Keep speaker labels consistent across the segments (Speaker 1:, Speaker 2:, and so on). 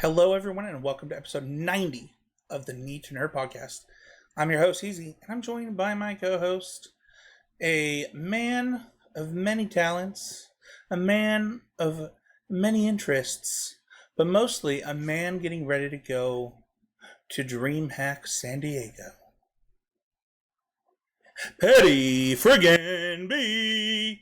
Speaker 1: Hello, everyone, and welcome to episode 90 of the Need to Nerd podcast. I'm your host, Heezy, and I'm joined by my co-host, a man of many talents, a man of many interests, but mostly a man getting ready to go to DreamHack San Diego. Paddy friggin' B!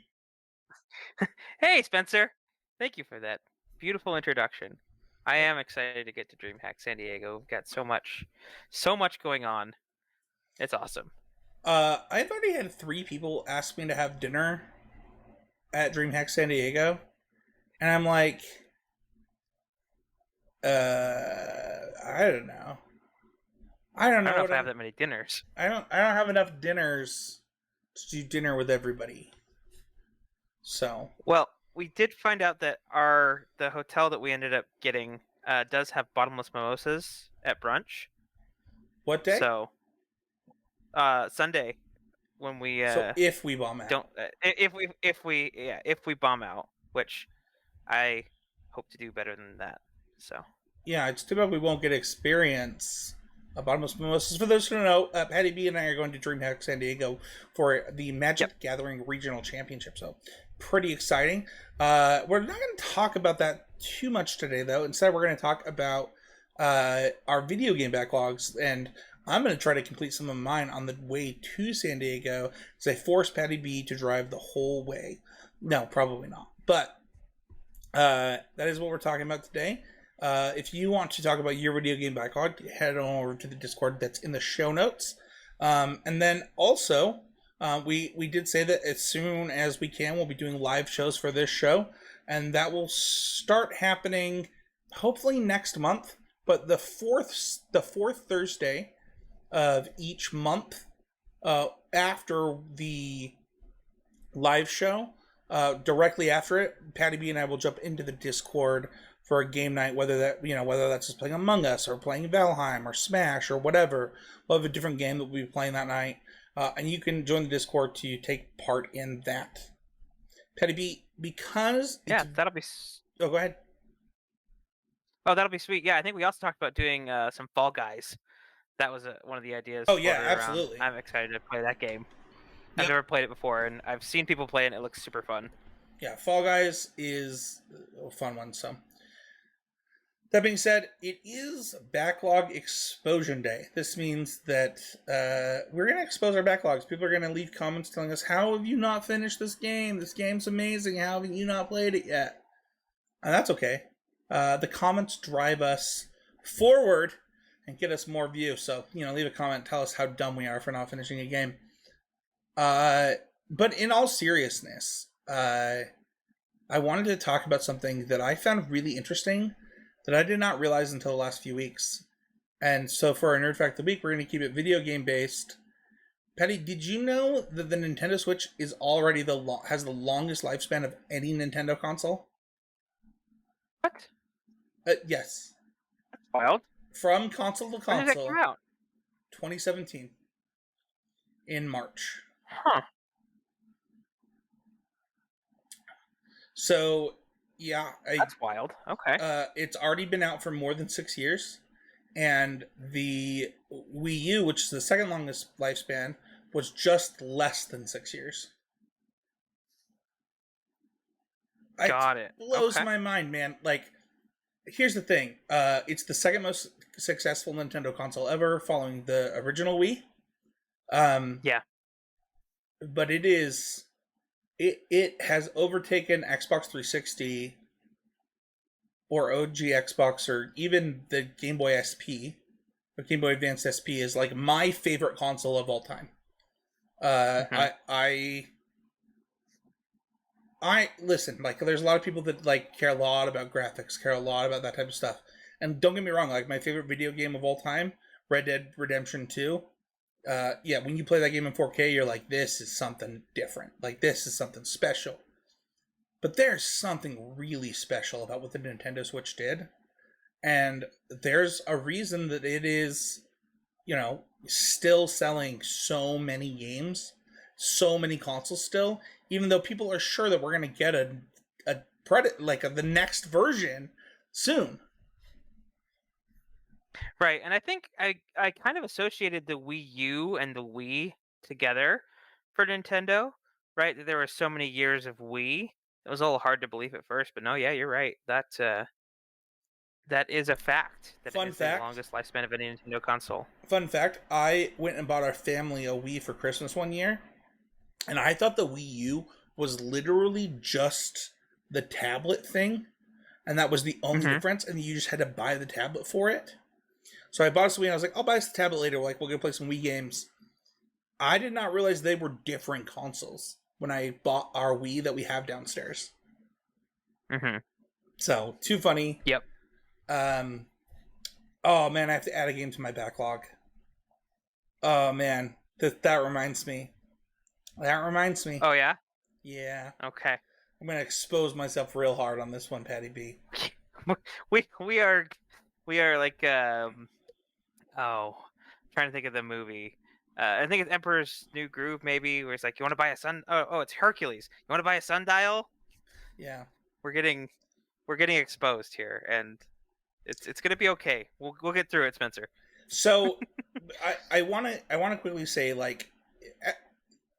Speaker 2: Hey, Spencer. Thank you for that beautiful introduction. I am excited to get to DreamHack San Diego. We've got so much going on. It's awesome.
Speaker 1: I've already had 3 people ask me to have dinner at DreamHack San Diego, and I'm like, I don't know. I don't know
Speaker 2: if I have that many dinners.
Speaker 1: I don't have enough dinners to do dinner with everybody. So,
Speaker 2: Well, we did find out that the hotel that we ended up getting does have bottomless mimosas at brunch.
Speaker 1: what day?
Speaker 2: So, Sunday when we
Speaker 1: so if we bomb out.
Speaker 2: don't if we bomb out, which I hope to do better than that. So.
Speaker 1: Yeah, it's too bad we won't get experience bottomless mimosas. For those who don't know, Paddy B and I are going to DreamHack San Diego for the Magic Gathering Regional Championship. So, pretty exciting. We're not going to talk about that too much today, though. Instead, we're going to talk about our video game backlogs, and I'm going to try to complete some of mine on the way to San Diego, as I forced Paddy B to drive the whole way. No, probably not. But that is what we're talking about today. If you want to talk about your video game backlog, head on over to the Discord that's in the show notes. And then also, we did say that as soon as we can, we'll be doing live shows for this show, and that will start happening hopefully next month. But the fourth Thursday of each month, after the live show, directly after it, Paddy B and I will jump into the Discord for a game night, whether that's just playing Among Us or playing Valheim or Smash or whatever. We'll have a different game that we'll be playing that night, and you can join the Discord to take part in that. Paddy B, because
Speaker 2: That'll be.
Speaker 1: Oh, go ahead.
Speaker 2: Oh, that'll be sweet. Yeah, I think we also talked about doing some Fall Guys. That was one of the ideas.
Speaker 1: Oh yeah, absolutely.
Speaker 2: I'm excited to play that game. I've never played it before, and I've seen people play it, and it looks super fun.
Speaker 1: Yeah, Fall Guys is a fun one. So, that being said, it is Backlog Exposure Day. This means that we're going to expose our backlogs. People are going to leave comments telling us, how have you not finished this game? This game's amazing. How have you not played it yet? And that's okay. The comments drive us forward and get us more views. So, leave a comment. Tell us how dumb we are for not finishing a game. But in all seriousness, I wanted to talk about something that I found really interesting that I did not realize until the last few weeks. And so for our Nerd Fact of the Week, we're going to keep it video game based. Paddy, did you know that the Nintendo Switch is already has the longest lifespan of any Nintendo console?
Speaker 2: What?
Speaker 1: Yes.
Speaker 2: That's wild.
Speaker 1: From console to console.
Speaker 2: When did that come out?
Speaker 1: 2017. In March.
Speaker 2: Huh.
Speaker 1: So, yeah.
Speaker 2: That's wild. Okay.
Speaker 1: It's already been out for more than 6 years. And the Wii U, which is the second longest lifespan, was just less than 6 years.
Speaker 2: Got it.
Speaker 1: Blows my mind, man. Like, here's the thing. It's the second most successful Nintendo console ever, following the original Wii.
Speaker 2: Yeah.
Speaker 1: But it has overtaken Xbox 360 or OG Xbox, or even the Game Boy SP, or Game Boy Advance SP, is like my favorite console of all time. I listen, like, there's a lot of people that like care a lot about graphics, care a lot about that type of stuff. And don't get me wrong, like, my favorite video game of all time, Red Dead Redemption 2, when you play that game in 4K, you're like, this is something different. Like, this is something special. But there's something really special about what the Nintendo Switch did. And there's a reason that it is, still selling so many games, so many consoles still, even though people are sure that we're going to get the next version soon.
Speaker 2: Right, and I think I kind of associated the Wii U and the Wii together for Nintendo, right? That there were so many years of Wii. It was a little hard to believe at first, but no, yeah, you're right. That is a fact. That it
Speaker 1: Fun
Speaker 2: is the
Speaker 1: fact.
Speaker 2: longest lifespan of any Nintendo console.
Speaker 1: Fun fact. I went and bought our family a Wii for Christmas one year, and I thought the Wii U was literally just the tablet thing, and that was the only
Speaker 2: Hmm.
Speaker 1: difference, and you just had to buy the tablet for it. So I bought a Wii, and I was like, I'll buy this tablet later. Like, we'll go play some Wii games. I did not realize they were different consoles when I bought our Wii that we have downstairs.
Speaker 2: Hmm.
Speaker 1: So, too funny.
Speaker 2: Yep.
Speaker 1: Um, oh man, I have to add a game to my backlog. Oh man, that reminds me. That reminds me.
Speaker 2: Oh yeah.
Speaker 1: Yeah,
Speaker 2: Okay.
Speaker 1: I'm gonna expose myself real hard on this one, Patty B.
Speaker 2: We are like oh, trying to think of the movie. I think it's Emperor's New Groove, maybe, where it's like, you want to buy a sun? Oh, it's Hercules. You want to buy a sundial?
Speaker 1: Yeah.
Speaker 2: We're getting exposed here, and it's gonna be okay. We'll get through it, Spencer.
Speaker 1: So, I wanna quickly say like, eh,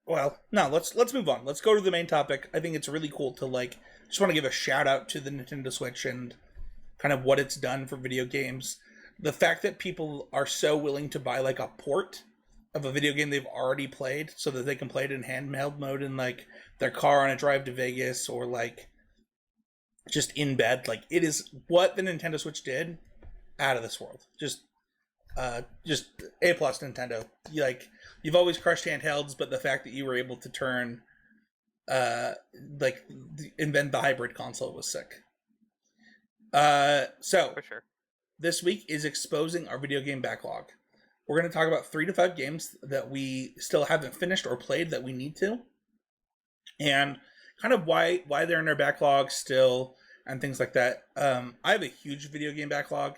Speaker 1: well, no, let's move on. Let's go to the main topic. I think it's really cool to like just want to give a shout out to the Nintendo Switch and kind of what it's done for video games. The fact that people are so willing to buy like a port of a video game they've already played so that they can play it in handheld mode in like their car on a drive to Vegas or like just in bed. Like it is what the Nintendo Switch did out of this world. Just A plus Nintendo. Like you've always crushed handhelds, but the fact that you were able to turn uh like invent the hybrid console was sick. So
Speaker 2: For sure.
Speaker 1: this week is exposing our video game backlog. We're going to talk about 3 to 5 games that we still haven't finished or played that we need to, and kind of why they're in our backlog still, and things like that. I have a huge video game backlog.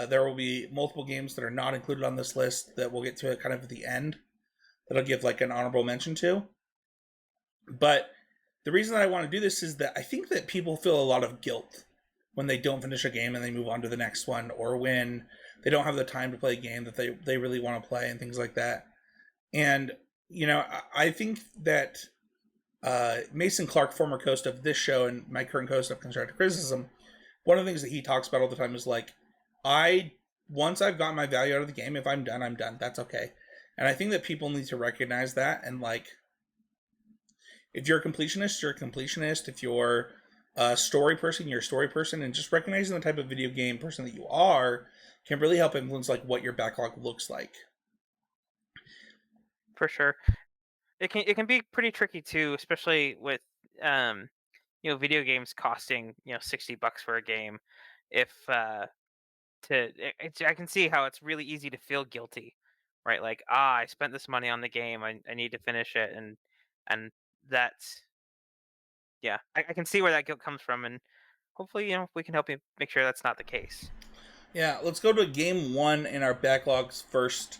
Speaker 1: There will be multiple games that are not included on this list that we'll get to at kind of at the end. That I'll give like an honorable mention to. But the reason that I want to do this is that I think that people feel a lot of guilt when they don't finish a game and they move on to the next one, or when they don't have the time to play a game that they really want to play and things like that. And, I think that Mason Clark, former host of this show and my current host of Constructive Criticism, one of the things that he talks about all the time is like, once I've gotten my value out of the game, if I'm done, I'm done. That's okay. And I think that people need to recognize that. And like, if you're a completionist, you're a completionist. If you're a story person, you're a story person. And just recognizing the type of video game person that you are can really help influence like what your backlog looks like.
Speaker 2: For sure. It can be pretty tricky too, especially with um video games costing $60 for a game. If I can see how it's really easy to feel guilty, right? Like, I spent this money on the game, I need to finish it, and that's, yeah, I can see where that guilt comes from, and hopefully we can help you make sure that's not the case.
Speaker 1: Yeah, let's go to game one in our backlogs first.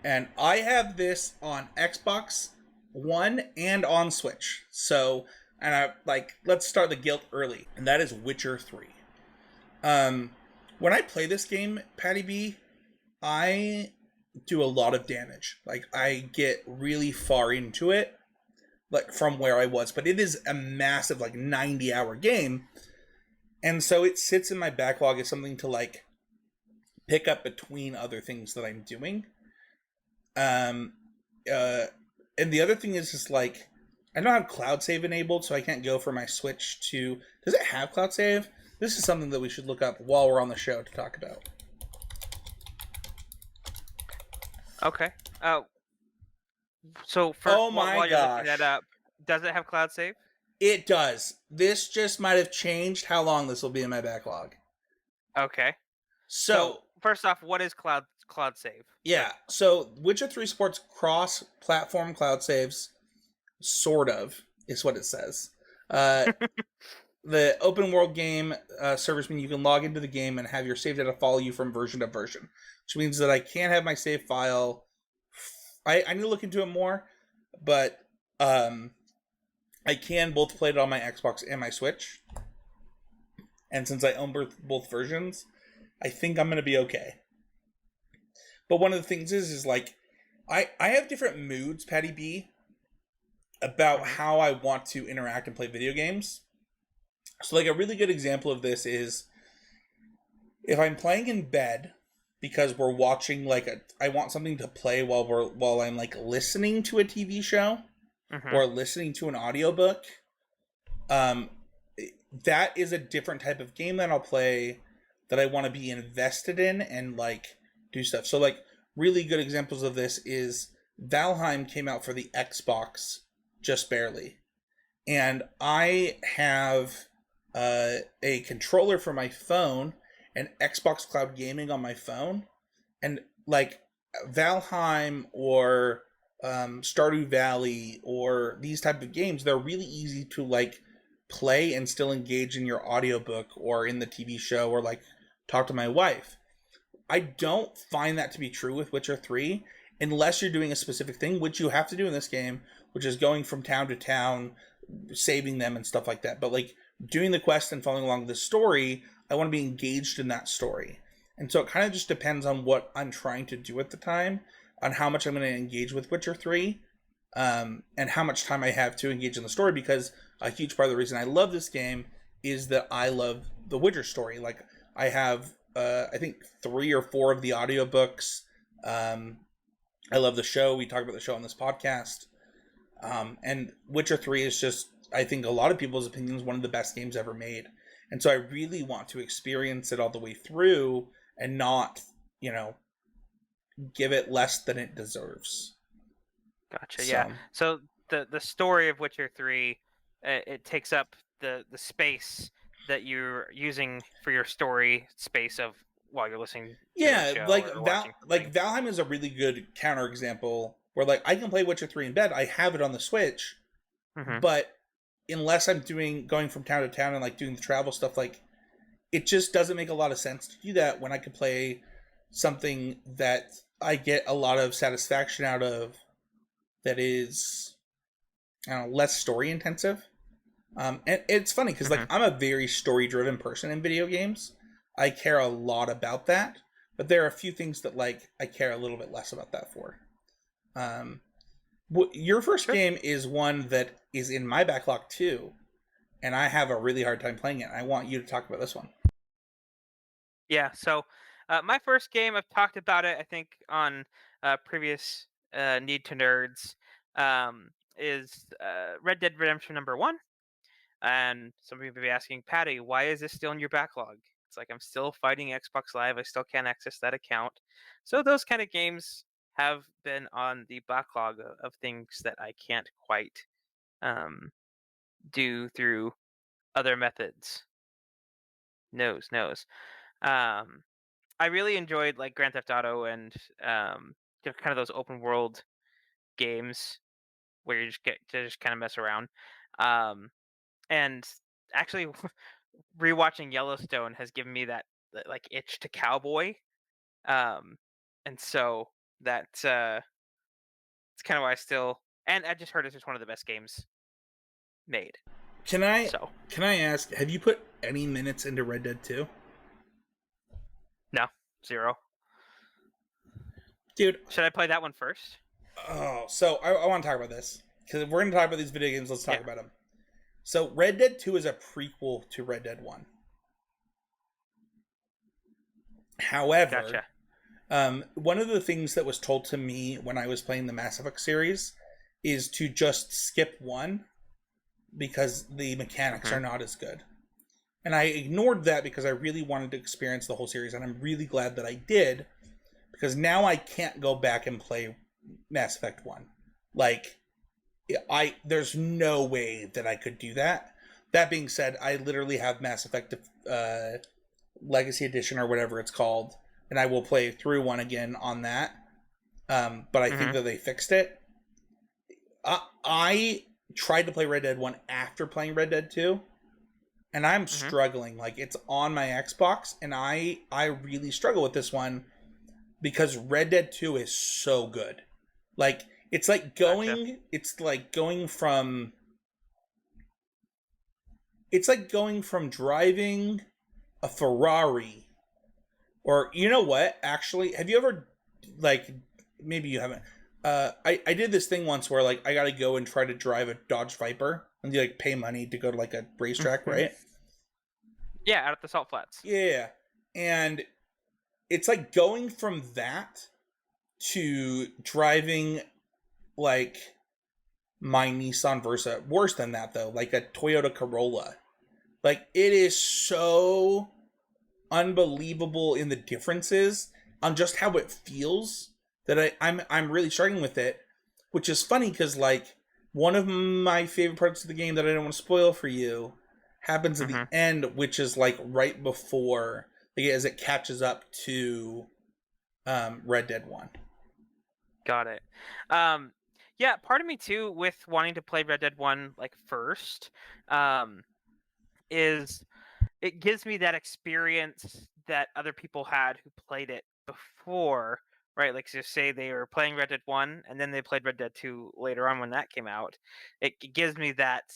Speaker 1: And I have this on Xbox One and on Switch. So, and I like, let's start the guilt early, and that is Witcher 3. Um, when I play this game, Patty B, I do a lot of damage. Like, I get really far into it, like from where I was, but it is a massive, like 90-hour game. And so it sits in my backlog as something to like pick up between other things that I'm doing. Um, and the other thing is just like, I don't have cloud save enabled, so I can't go for my Switch to. Does it have cloud save? This is something that we should look up while we're on the show to talk about.
Speaker 2: Okay. So
Speaker 1: Oh my
Speaker 2: while you're looking that
Speaker 1: gosh.
Speaker 2: up, does it have cloud save?
Speaker 1: It does. This just might have changed how long this will be in my backlog.
Speaker 2: Okay. So
Speaker 1: So,
Speaker 2: first off, what is cloud save?
Speaker 1: yeah. So, Witcher 3 supports cross platform cloud saves, sort of, is what it says. Uh, the open world game servers mean you can log into the game and have your save data follow you from version to version, which means that I can't have my save file. I need to look into it more, but I can both play it on my Xbox and my Switch. And since I own both versions, I think I'm going to be okay. But one of the things is like, I have different moods, Patty B, about
Speaker 2: Mm-hmm.
Speaker 1: how I want to interact and play video games. So like a really good example of this is if I'm playing in bed because we're watching like I want something to play while I'm like listening to a TV show
Speaker 2: Mm-hmm.
Speaker 1: or listening to an audiobook. Um that is a different type of game that I'll play that I want to be invested in and like do stuff. So like really good examples of this is Valheim came out for the Xbox just barely. And I have a controller for my phone and Xbox Cloud Gaming on my phone. And like Valheim or Stardew Valley or these type of games, they're really easy to like play and still engage in your audiobook or in the TV show or like talk to my wife. I don't find that to be true with Witcher 3 unless you're doing a specific thing, which you have to do in this game, which is going from town to town, saving them and stuff like that. But like doing the quest and following along the story, I want to be engaged in that story. And so it kind of just depends on what I'm trying to do at the time, on how much I'm going to engage with Witcher 3, and how much time I have to engage in the story, because a huge part of the reason I love this game is that I love the Witcher story. Like, I have, I think, 3 or 4 of the audiobooks. I love the show. We talk about the show on this podcast. And Witcher 3 is just, I think, a lot of people's opinions, one of the best games ever made. And so I really want to experience it all the way through and not, give it less than it deserves.
Speaker 2: Gotcha. Yeah.
Speaker 1: So,
Speaker 2: So the story of Witcher 3, it takes up the space that you're using for your story space of while you're listening to a
Speaker 1: yeah,
Speaker 2: show
Speaker 1: like
Speaker 2: or watching something.
Speaker 1: Valheim is a really good counterexample where like I can play Witcher 3 in bed. I have it on the Switch,
Speaker 2: Mm-hmm.
Speaker 1: but unless I'm going from town to town and like doing the travel stuff, like it just doesn't make a lot of sense to do that when I could play something that I get a lot of satisfaction out of that is, I don't know, less story intensive. And it's funny because like
Speaker 2: Mm-hmm.
Speaker 1: I'm a very story driven person in video games. I care a lot about that, but there are a few things that like I care a little bit less about that for. Um, your first
Speaker 2: Sure.
Speaker 1: game is one that is in my backlog too, and I have a really hard time playing it. I want you to talk about this one.
Speaker 2: Yeah. So my first game, I've talked about it, I think, on previous Need to Nerds, is Red Dead Redemption number 1. And some people may be asking, Patty, why is this still in your backlog? It's like I'm still fighting Xbox Live. I still can't access that account. So those kind of games have been on the backlog of things that I can't quite um, do through other methods. Knows. Um, I really enjoyed like Grand Theft Auto and kind of those open world games where you just get to just kind of mess around. Um, and actually, rewatching Yellowstone has given me that like itch to cowboy. Um, and so that it's kind of why I still, and I just heard it's just one of the best games made.
Speaker 1: Can I
Speaker 2: So
Speaker 1: can I ask? Have you put any minutes into Red Dead 2,
Speaker 2: no, 0.
Speaker 1: dude?
Speaker 2: Should I play that one first?
Speaker 1: Oh, so I want to talk about this because if we're going to talk about these video games, let's talk
Speaker 2: Yeah.
Speaker 1: about them. So Red Dead 2 is a prequel to Red Dead 1. However,
Speaker 2: Gotcha.
Speaker 1: one of the things that was told to me when I was playing the Mass Effect series is to just skip 1 because the mechanics
Speaker 2: Hmm.
Speaker 1: are not as good. And I ignored that because I really wanted to experience the whole series, and I'm really glad that I did because now I can't go back and play Mass Effect 1. Like, there's no way that I could do that. That being said, I literally have Mass Effect Legacy Edition or whatever it's called, and I will play through 1 again on that. But I think
Speaker 2: Hmm.
Speaker 1: that they fixed it. I tried to play Red Dead 1 after playing Red Dead 2, and I'm
Speaker 2: Hmm.
Speaker 1: struggling. Like, it's on my Xbox, and I really struggle with this one because Red Dead 2 is so good. Like,
Speaker 2: Gotcha.
Speaker 1: it's like going from driving a Ferrari, or you know what, actually, have you ever like maybe you haven't. I did this thing once where like I got to go and try to drive a Dodge Viper, and you like pay money to go to like a racetrack,
Speaker 2: Mhm.
Speaker 1: right?
Speaker 2: Yeah, out at the Salt Flats.
Speaker 1: Yeah, and it's like going from that to driving like my Nissan Versa. Worse than that though, like a Toyota Corolla. Like it is so unbelievable in the differences on just how it feels that I'm really struggling with it, which is funny because like one of my favorite parts of the game that I don't want to spoil for you happens at the
Speaker 2: Mhm.
Speaker 1: end, which is like right before, like, as it catches up to Red Dead 1.
Speaker 2: Got it. Um, yeah, part of me too, with wanting to play Red Dead 1 like first, um, is it gives me that experience that other people had who played it before, right? Like, just say they were playing Red Dead 1 and then they played Red Dead 2 later on when that came out. It gives me that,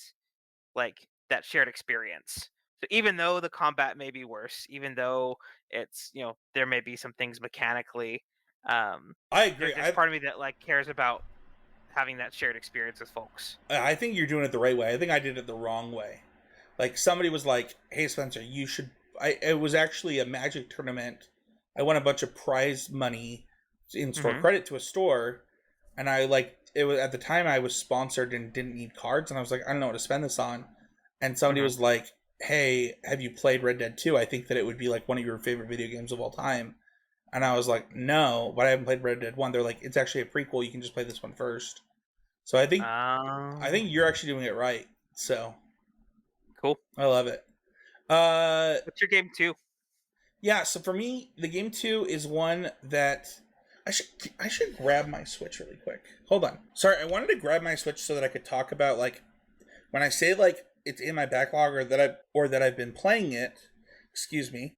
Speaker 2: like, that shared experience. So even though the combat may be worse, even though it's, there may be some things mechanically, um,
Speaker 1: I agree.
Speaker 2: there's part of me that like cares about having that shared experience with folks.
Speaker 1: I think you're doing it the right way. I think I did it the wrong way. Like somebody was like, "Hey Spencer, you should." It was actually a Magic tournament. I won a bunch of prize money in store
Speaker 2: Hmm.
Speaker 1: credit to a store, and I like it was at the time I was sponsored and didn't need cards, and I was like, I don't know what to spend this on, and somebody
Speaker 2: Hmm.
Speaker 1: was like, "Hey, have you played Red Dead 2? I think that it would be like one of your favorite video games of all time." And I was like, "No, but I haven't played Red Dead 1." They're like, "It's actually a prequel. You can just play this one first." So I think you're actually doing it right. So
Speaker 2: Cool.
Speaker 1: I love it. Uh,
Speaker 2: What's your game two?
Speaker 1: yeah. So for me, the game 2 is one that I should grab my Switch really quick. Hold on. Sorry, I wanted to grab my Switch so that I could talk about like when I say like it's in my backlog or that I've been playing it. Excuse me.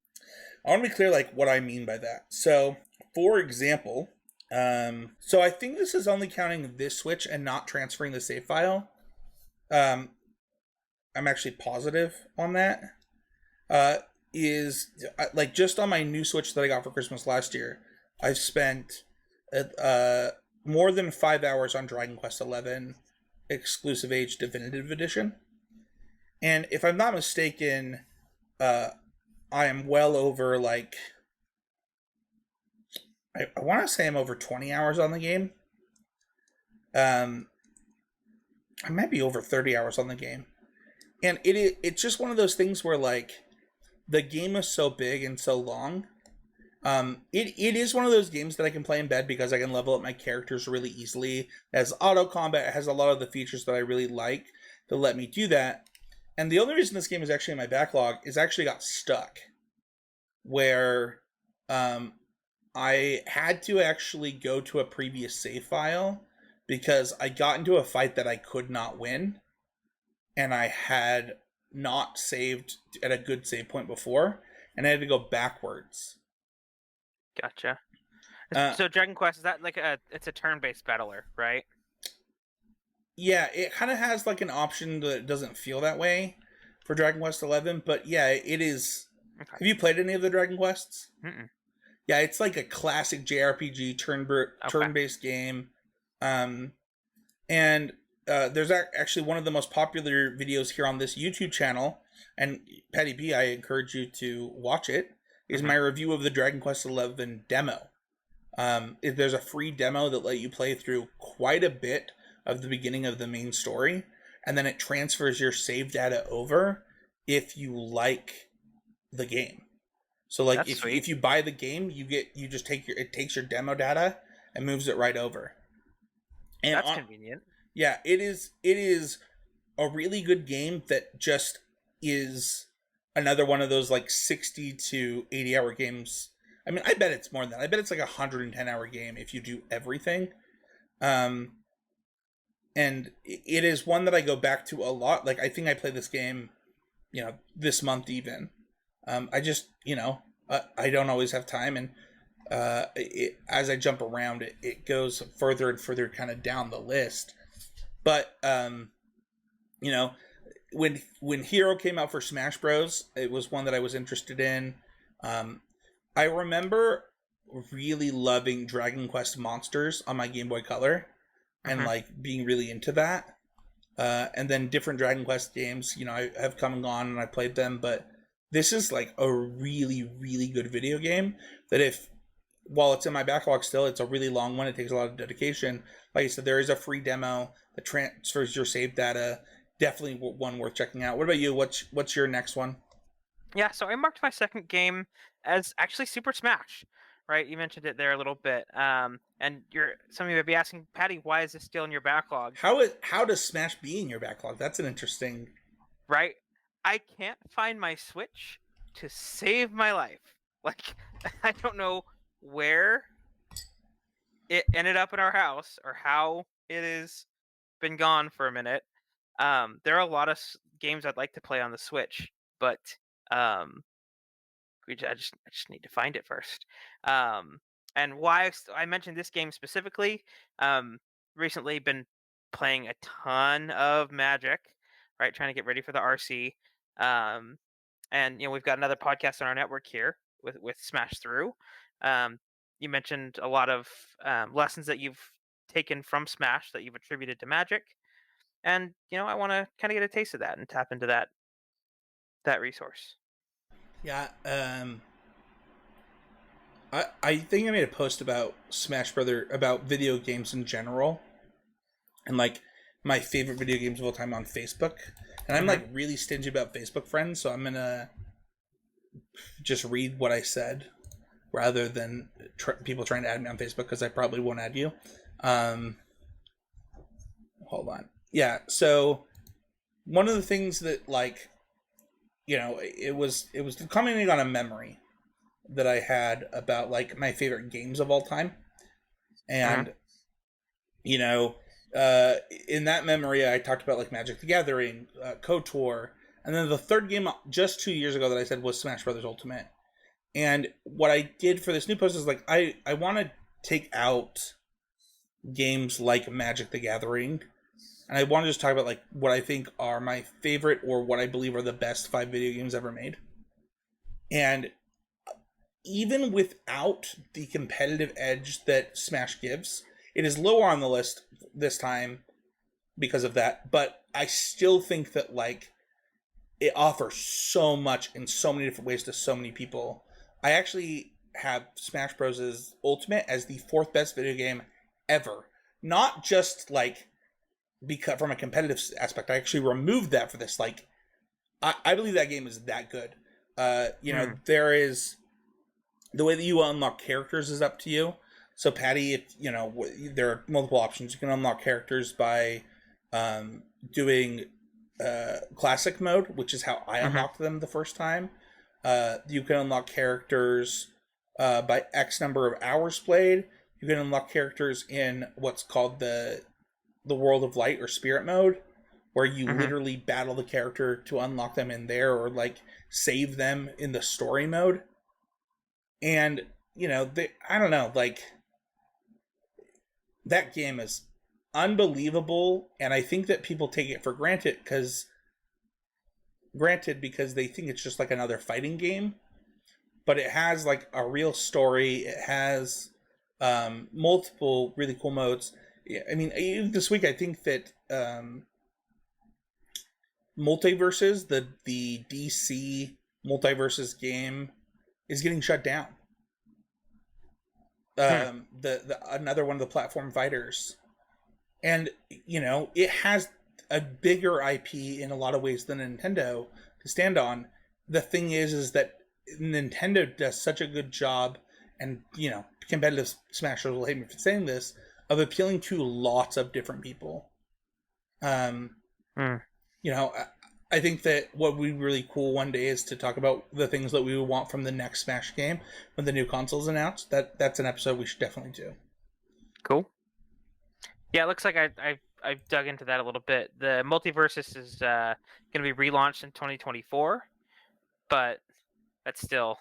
Speaker 1: I want to be clear like what I mean by that. So, for example, so I think this is only counting this Switch and not transferring the save file. Um, I'm actually positive on that. Uh, is like just on my new Switch that I got for Christmas last year, I've spent uh more than 5 hours on Dragon Quest XI Exclusive Age Definitive Edition, and if I'm not mistaken, uh, I am well over like I want to say I'm over 20 hours on the game. Um, I might be over 30 hours on the game, and it's just one of those things where like the game is so big and so long. It is one of those games that I can play in bed because I can level up my characters really easily. It has auto combat, it has a lot of the features that I really like that let me do that. And the only reason this game is actually in my backlog is I actually got stuck where um, I had to actually go to a previous save file because I got into a fight that I could not win, and I had not saved at a good save point before, and I had to go backwards.
Speaker 2: Gotcha.
Speaker 1: Uh,
Speaker 2: So Dragon Quest, is that like it's a turn-based battler, right?
Speaker 1: yeah, it kind of has like an option that doesn't feel that way for Dragon Quest XI, but yeah, it is.
Speaker 2: Okay.
Speaker 1: Have you played any of the Dragon Quests?
Speaker 2: Mm-mm.
Speaker 1: Yeah, it's like a classic JRPG
Speaker 2: Okay.
Speaker 1: turn-based game. Um, and there's actually one of the most popular videos here on this YouTube channel, and Paddy B, I encourage you to watch it, is
Speaker 2: Mm-hmm.
Speaker 1: my review of the Dragon Quest XI demo. There's a free demo that let you play through quite a bit of the beginning of the main story, and then it transfers your save data over if you like the game. So like
Speaker 2: That's sweet.
Speaker 1: if you buy the game, you just take it takes your demo data and moves it right over. And
Speaker 2: That's
Speaker 1: on
Speaker 2: convenient.
Speaker 1: yeah, it is a really good game that just is another one of those like 60 to 80 hour games. I mean, I bet it's more than that. I bet it's like a 110-hour game if you do everything. Um, and it is one that I go back to a lot. Like I think I play this game, this month even. I just, I don't always have time, and as I jump around, it goes further and further kind of down the list. But you know, when Hero came out for Smash Bros, it was one that I was interested in. I remember really loving Dragon Quest Monsters on my Game Boy Color and
Speaker 2: Mm-hmm.
Speaker 1: like being really into that. And then different Dragon Quest games, I have come and gone and I played them, but this is like a really, really good video game that while it's in my backlog still, it's a really long one. It takes a lot of dedication. Like I said, there is a free demo that transfers your save data. Definitely one worth checking out. What about you? What's your next one?
Speaker 2: Yeah, so I marked my second game as actually Super Smash. Right, you mentioned it there a little bit. And some of you might be asking, Patty, why is this still in your backlog?
Speaker 1: How does Smash be in your backlog? That's an interesting.
Speaker 2: Right, I can't find my Switch to save my life. Like, I don't know where it ended up in our house or how it has been gone for a minute. There are a lot of games I'd like to play on the Switch, but um, I just need to find it first. Um, and why I mentioned this game specifically, um, recently been playing a ton of Magic, right? Trying to get ready for the RC. Um, and we've got another podcast on our network here with Smash Through. Um, you mentioned a lot of lessons that you've taken from Smash that you've attributed to Magic, and I want to kind of get a taste of that and tap into that resource.
Speaker 1: Yeah. I think I made a post about about video games in general, and like my favorite video games of all time on Facebook. And I'm
Speaker 2: Mm-hmm.
Speaker 1: like really stingy about Facebook friends, so I'm gonna just read what I said rather than people trying to add me on Facebook because I probably won't add you. Um, Hold on. Yeah. So one of the things that it was commenting on a memory that I had about like my favorite games of all time,
Speaker 2: Mm-hmm.
Speaker 1: and you know, uh, in that memory, I talked about like Magic the Gathering, KOTOR, and then the third game just 2 years ago that I said was Smash Brothers Ultimate. And what I did for this new post is like I want to take out games like Magic the Gathering, and I want to just talk about like what I think are my favorite or what I believe are the best 5 video games ever made. And even without the competitive edge that Smash gives, it is lower on the list this time because of that. But I still think that like it offers so much in so many different ways to so many people. I actually have Smash Bros. Ultimate as the fourth best video game ever. Not just like because from a competitive aspect. I actually removed that for this. Like I believe that game is that good. There is the way that you unlock characters is up to you. So Patty, if there are multiple options. You can unlock characters by doing classic mode, which is how I
Speaker 2: Mm-hmm.
Speaker 1: unlocked them the first time. You can unlock characters by X number of hours played. You can unlock characters in what's called the World of Light or Spirit mode, where you
Speaker 2: Mm-hmm.
Speaker 1: literally battle the character to unlock them in there, or like save them in the story mode. And I don't know, like that game is unbelievable, and I think that people take it for granted because they think it's just like another fighting game, but it has like a real story. It has multiple really cool modes. Yeah, I mean, even this week, I think that Multiverses, the DC Multiverses game, is getting shut down.
Speaker 2: Hmm.
Speaker 1: The another one of the platform fighters, and it has a bigger IP in a lot of ways than Nintendo to stand on. The thing is that Nintendo does such a good job, and competitive smashers will hate me for saying this, of appealing to lots of different people. Um,
Speaker 2: Mm.
Speaker 1: you know, I think that what would be really cool one day is to talk about the things that we would want from the next Smash game when the new console's announced. That's an episode we should definitely do.
Speaker 2: Cool. Yeah, it looks like I've dug into that a little bit. The Multiversus is going to be relaunched in 2024, but that's still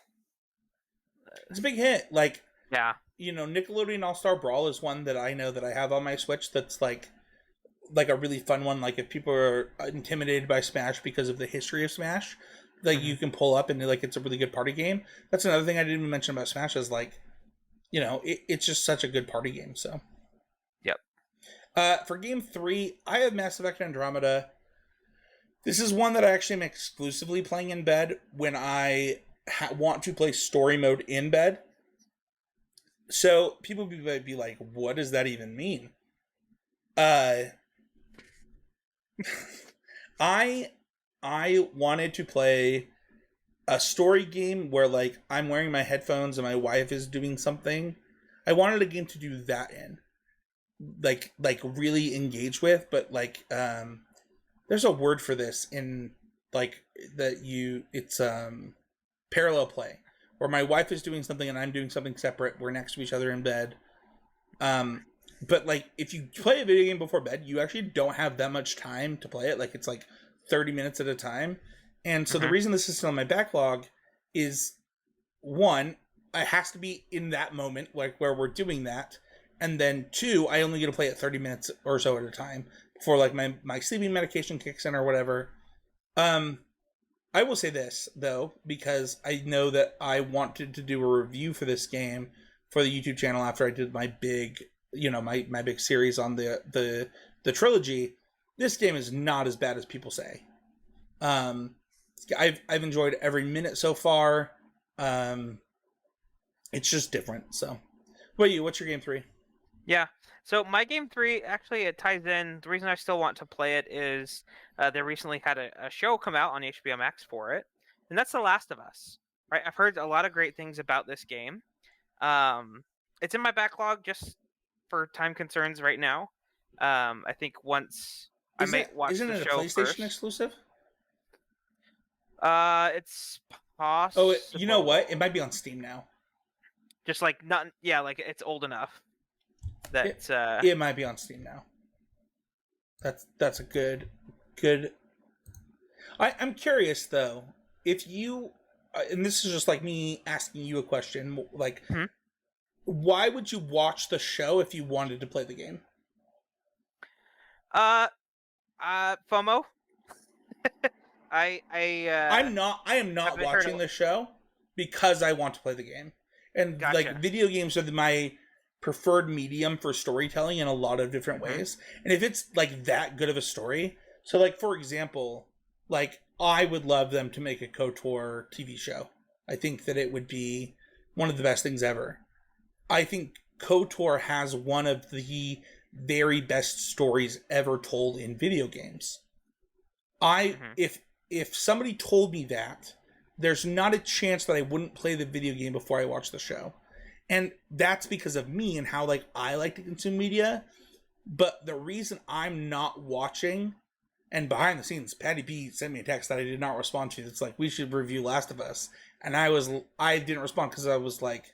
Speaker 1: It's a big hit. Like,
Speaker 2: yeah.
Speaker 1: Nickelodeon All Star Brawl is one that I know that I have on my Switch. That's like a really fun one. Like if people are intimidated by Smash because of the history of Smash, like
Speaker 2: Mm-hmm.
Speaker 1: you can pull up and like it's a really good party game. That's another thing I didn't even mention about Smash is like it's just such a good party game. So,
Speaker 2: Yep.
Speaker 1: for game 3, I have Mass Effect Andromeda. This is one that I actually am exclusively playing in bed when I want to play story mode in bed. So people might be like, "What does that even mean?" Uh, I I wanted to play a story game where like I'm wearing my headphones and my wife is doing something. I wanted a game to do that in, like really engage with, but like there's a word for this in like that you it's parallel play where my wife is doing something and I'm doing something separate. We're next to each other in bed. But like if you play a video game before bed, you actually don't have that much time to play it. Like it's like 30 minutes at a time. And so the reason this is still on my backlog is one, it has to be in that moment, like where we're doing that. And then two, I only get to play it 30 minutes or so at a time before like my sleeping medication kicks in or whatever. I will say this though, because I know that I wanted to do a review for this game for the YouTube channel after I did my big, my big series on the trilogy. This game is not as bad as people say. I've enjoyed every minute so far. It's just different. So, what's your game 3?
Speaker 2: Yeah. So my game 3, actually, it ties in. The reason I still want to play it is they recently had a show come out on HBO Max for it, and that's The Last of Us. Right? I've heard a lot of great things about this game. It's in my backlog just for time concerns right now. I think once I might watch
Speaker 1: Isn't
Speaker 2: the
Speaker 1: it a
Speaker 2: show
Speaker 1: PlayStation
Speaker 2: first.
Speaker 1: exclusive?
Speaker 2: It's
Speaker 1: Oh, you know
Speaker 2: possible.
Speaker 1: what? It might be on Steam now.
Speaker 2: Just like not, yeah, like it's old enough
Speaker 1: It
Speaker 2: that
Speaker 1: it might be on Steam now. That's a good. I'm curious though, if you, and this is just like me asking you a question, like,
Speaker 2: hmm?
Speaker 1: why would you watch the show if you wanted to play the game?
Speaker 2: uh FOMO. I
Speaker 1: I am not
Speaker 2: haven't heard
Speaker 1: watching
Speaker 2: of.
Speaker 1: the show because I want to play the game. And like
Speaker 2: Gotcha.
Speaker 1: video games are my preferred medium for storytelling in a lot of different
Speaker 2: hmm
Speaker 1: ways. And if it's like that good of a story, so like for example, like I would love them to make a KOTOR TV show. I think that it would be one of the best things ever. I think KOTOR has one of the very best stories ever told in video games. I
Speaker 2: hmm
Speaker 1: if somebody told me that, there's not a chance that I wouldn't play the video game before I watch the show. And that's because of me and how like I like to consume media. But the reason I'm not watching, and behind the scenes, Paddy B sent me a text that I did not respond to. It's like we should review Last of Us, and I didn't respond because I was like,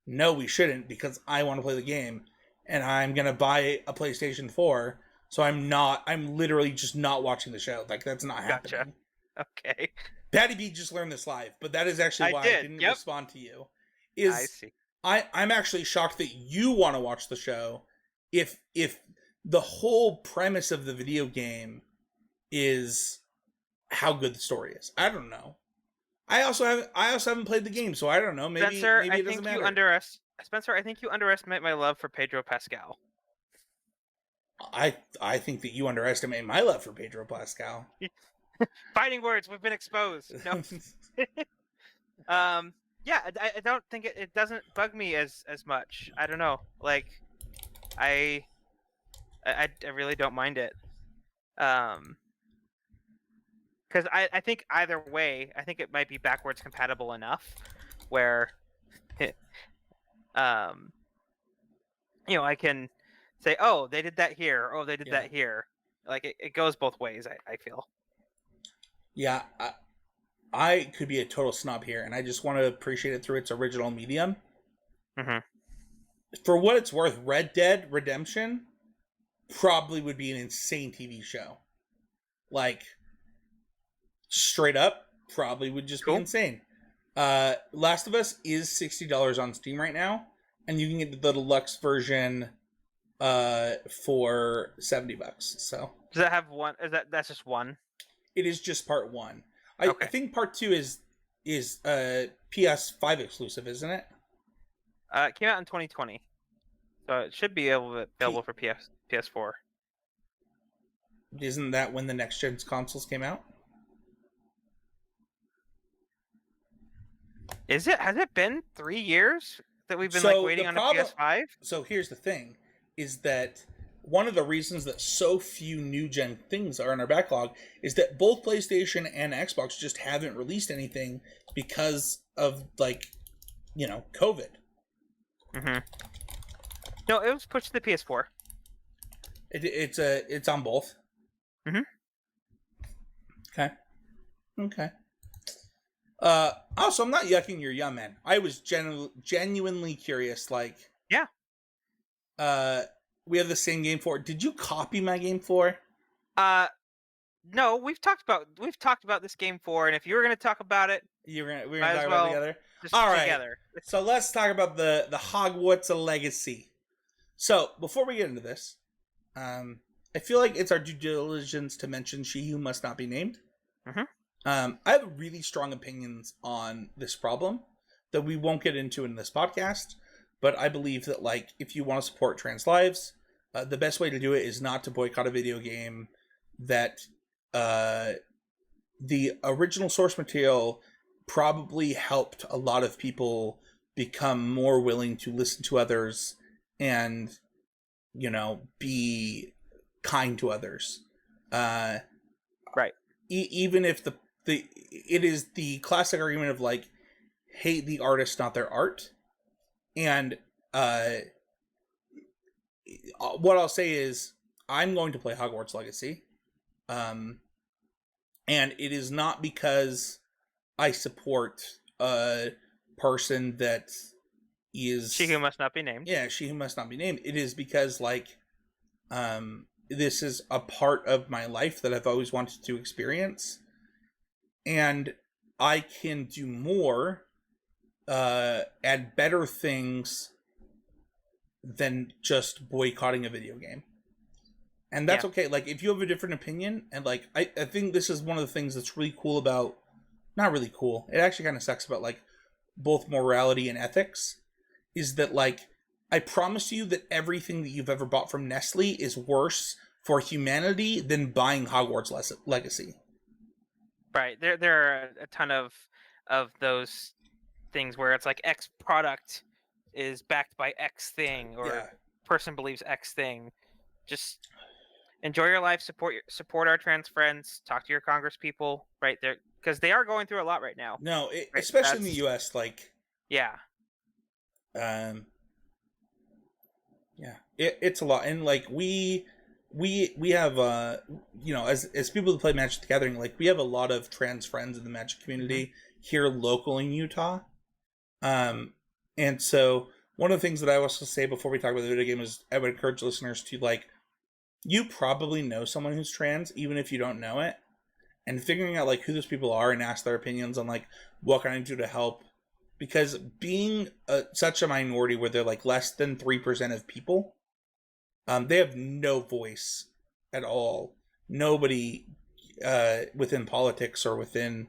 Speaker 1: no, we shouldn't because I want to play the game, and I'm gonna buy a PlayStation 4. So I'm literally just not watching the show. Like that's not
Speaker 2: Gotcha.
Speaker 1: happening.
Speaker 2: Okay.
Speaker 1: Patty B just learned this live, but that is actually
Speaker 2: I
Speaker 1: why I
Speaker 2: did.
Speaker 1: didn't
Speaker 2: Yep.
Speaker 1: respond to you.
Speaker 2: I
Speaker 1: Is
Speaker 2: see.
Speaker 1: I'm actually shocked that you want to watch the show if the whole premise of the video game is how good the story is. I don't know. I also haven't played the game, so I don't know.
Speaker 2: Spencer,
Speaker 1: Maybe
Speaker 2: I
Speaker 1: it doesn't
Speaker 2: think you
Speaker 1: matter.
Speaker 2: Spencer, I think you underestimate my love for Pedro Pascal.
Speaker 1: I think that you underestimate my love for Pedro Pascal.
Speaker 2: Fighting words, we've been exposed. No. Yeah, I don't think it doesn't bug me as much. I don't know. Like I I really don't mind it. Because I think either way, I think it might be backwards compatible enough where um I can say, oh, they did that here, oh, they did
Speaker 1: Yeah.
Speaker 2: that here. Like it goes both ways, I feel.
Speaker 1: Yeah, I could be a total snob here, and I just want to appreciate it through its original medium.
Speaker 2: hmm
Speaker 1: For what it's worth, Red Dead Redemption probably would be an insane TV show. Like, straight up, probably would just be
Speaker 2: Cool.
Speaker 1: insane. Last of Us is $60 on Steam right now, and you can get the deluxe version for $70. So
Speaker 2: Does that have one? That's just one?
Speaker 1: it is just part one. I
Speaker 2: Okay.
Speaker 1: think part two is PS5 exclusive, isn't it?
Speaker 2: It came out in 2020, so it should be available for PS4.
Speaker 1: Isn't that when the next gen consoles came out?
Speaker 2: Is it? Has it been 3 years that we've been like
Speaker 1: So the
Speaker 2: waiting on a
Speaker 1: problem,
Speaker 2: PS5?
Speaker 1: so here's the thing, is that one of the reasons that so few new gen things are in our backlog is that both PlayStation and Xbox just haven't released anything because of COVID.
Speaker 2: Mm-hmm. No, it was pushed to the PS4.
Speaker 1: It's on both.
Speaker 2: Mm-hmm.
Speaker 1: Okay. Okay. Also, I'm not yucking your yum, man. I was genuinely curious.
Speaker 2: Yeah.
Speaker 1: We have the same game for. Did you copy my game for?
Speaker 2: No, we've talked about this game before, and if you were gonna talk about it,
Speaker 1: We're gonna
Speaker 2: might
Speaker 1: talk
Speaker 2: as
Speaker 1: about it
Speaker 2: well
Speaker 1: together.
Speaker 2: just
Speaker 1: All right.
Speaker 2: together.
Speaker 1: So let's talk about the Hogwarts Legacy. So before we get into this, I feel like it's our due diligence to mention She Who Must Not Be Named.
Speaker 2: Mm-hmm.
Speaker 1: I have really strong opinions on this problem that we won't get into in this podcast, but I believe that if you want to support trans lives, the best way to do it is not to boycott a video game that the original source material probably helped a lot of people become more willing to listen to others and be kind to others.
Speaker 2: Right.
Speaker 1: Even if it is the classic argument of hate the artist, not their art. And what I'll say is I'm going to play Hogwarts Legacy. And it is not because I support a person that is
Speaker 2: She Who Must Not Be Named.
Speaker 1: Yeah, She Who Must Not Be Named. It is because this is a part of my life that I've always wanted to experience, and I can do more, add better things than just boycotting a video game. And that's okay. If you have a different opinion, and I think this is one of the things that's really cool about, not really cool, it actually kind of sucks about both morality and ethics, is that I promise you that everything that you've ever bought from Nestle is worse for humanity than buying Hogwarts Legacy.
Speaker 2: Right. There are a ton of those things where it's X product is backed by X thing, or person believes X thing. Just enjoy your life, support our trans friends, talk to your Congress people right there, because they are going through a lot right now.
Speaker 1: No,
Speaker 2: right?
Speaker 1: Especially in the U.S.
Speaker 2: Yeah.
Speaker 1: Yeah, it's a lot, and we have as people that play Magic the Gathering, we have a lot of trans friends in the Magic community here local in Utah, and so one of the things that I also say before we talk about the video game is I would encourage listeners to you probably know someone who's trans, even if you don't know it, and figuring out who those people are and ask their opinions on what can I do to help. Because being such a minority where they're less than 3% of people, they have no voice at all. Nobody within politics or within,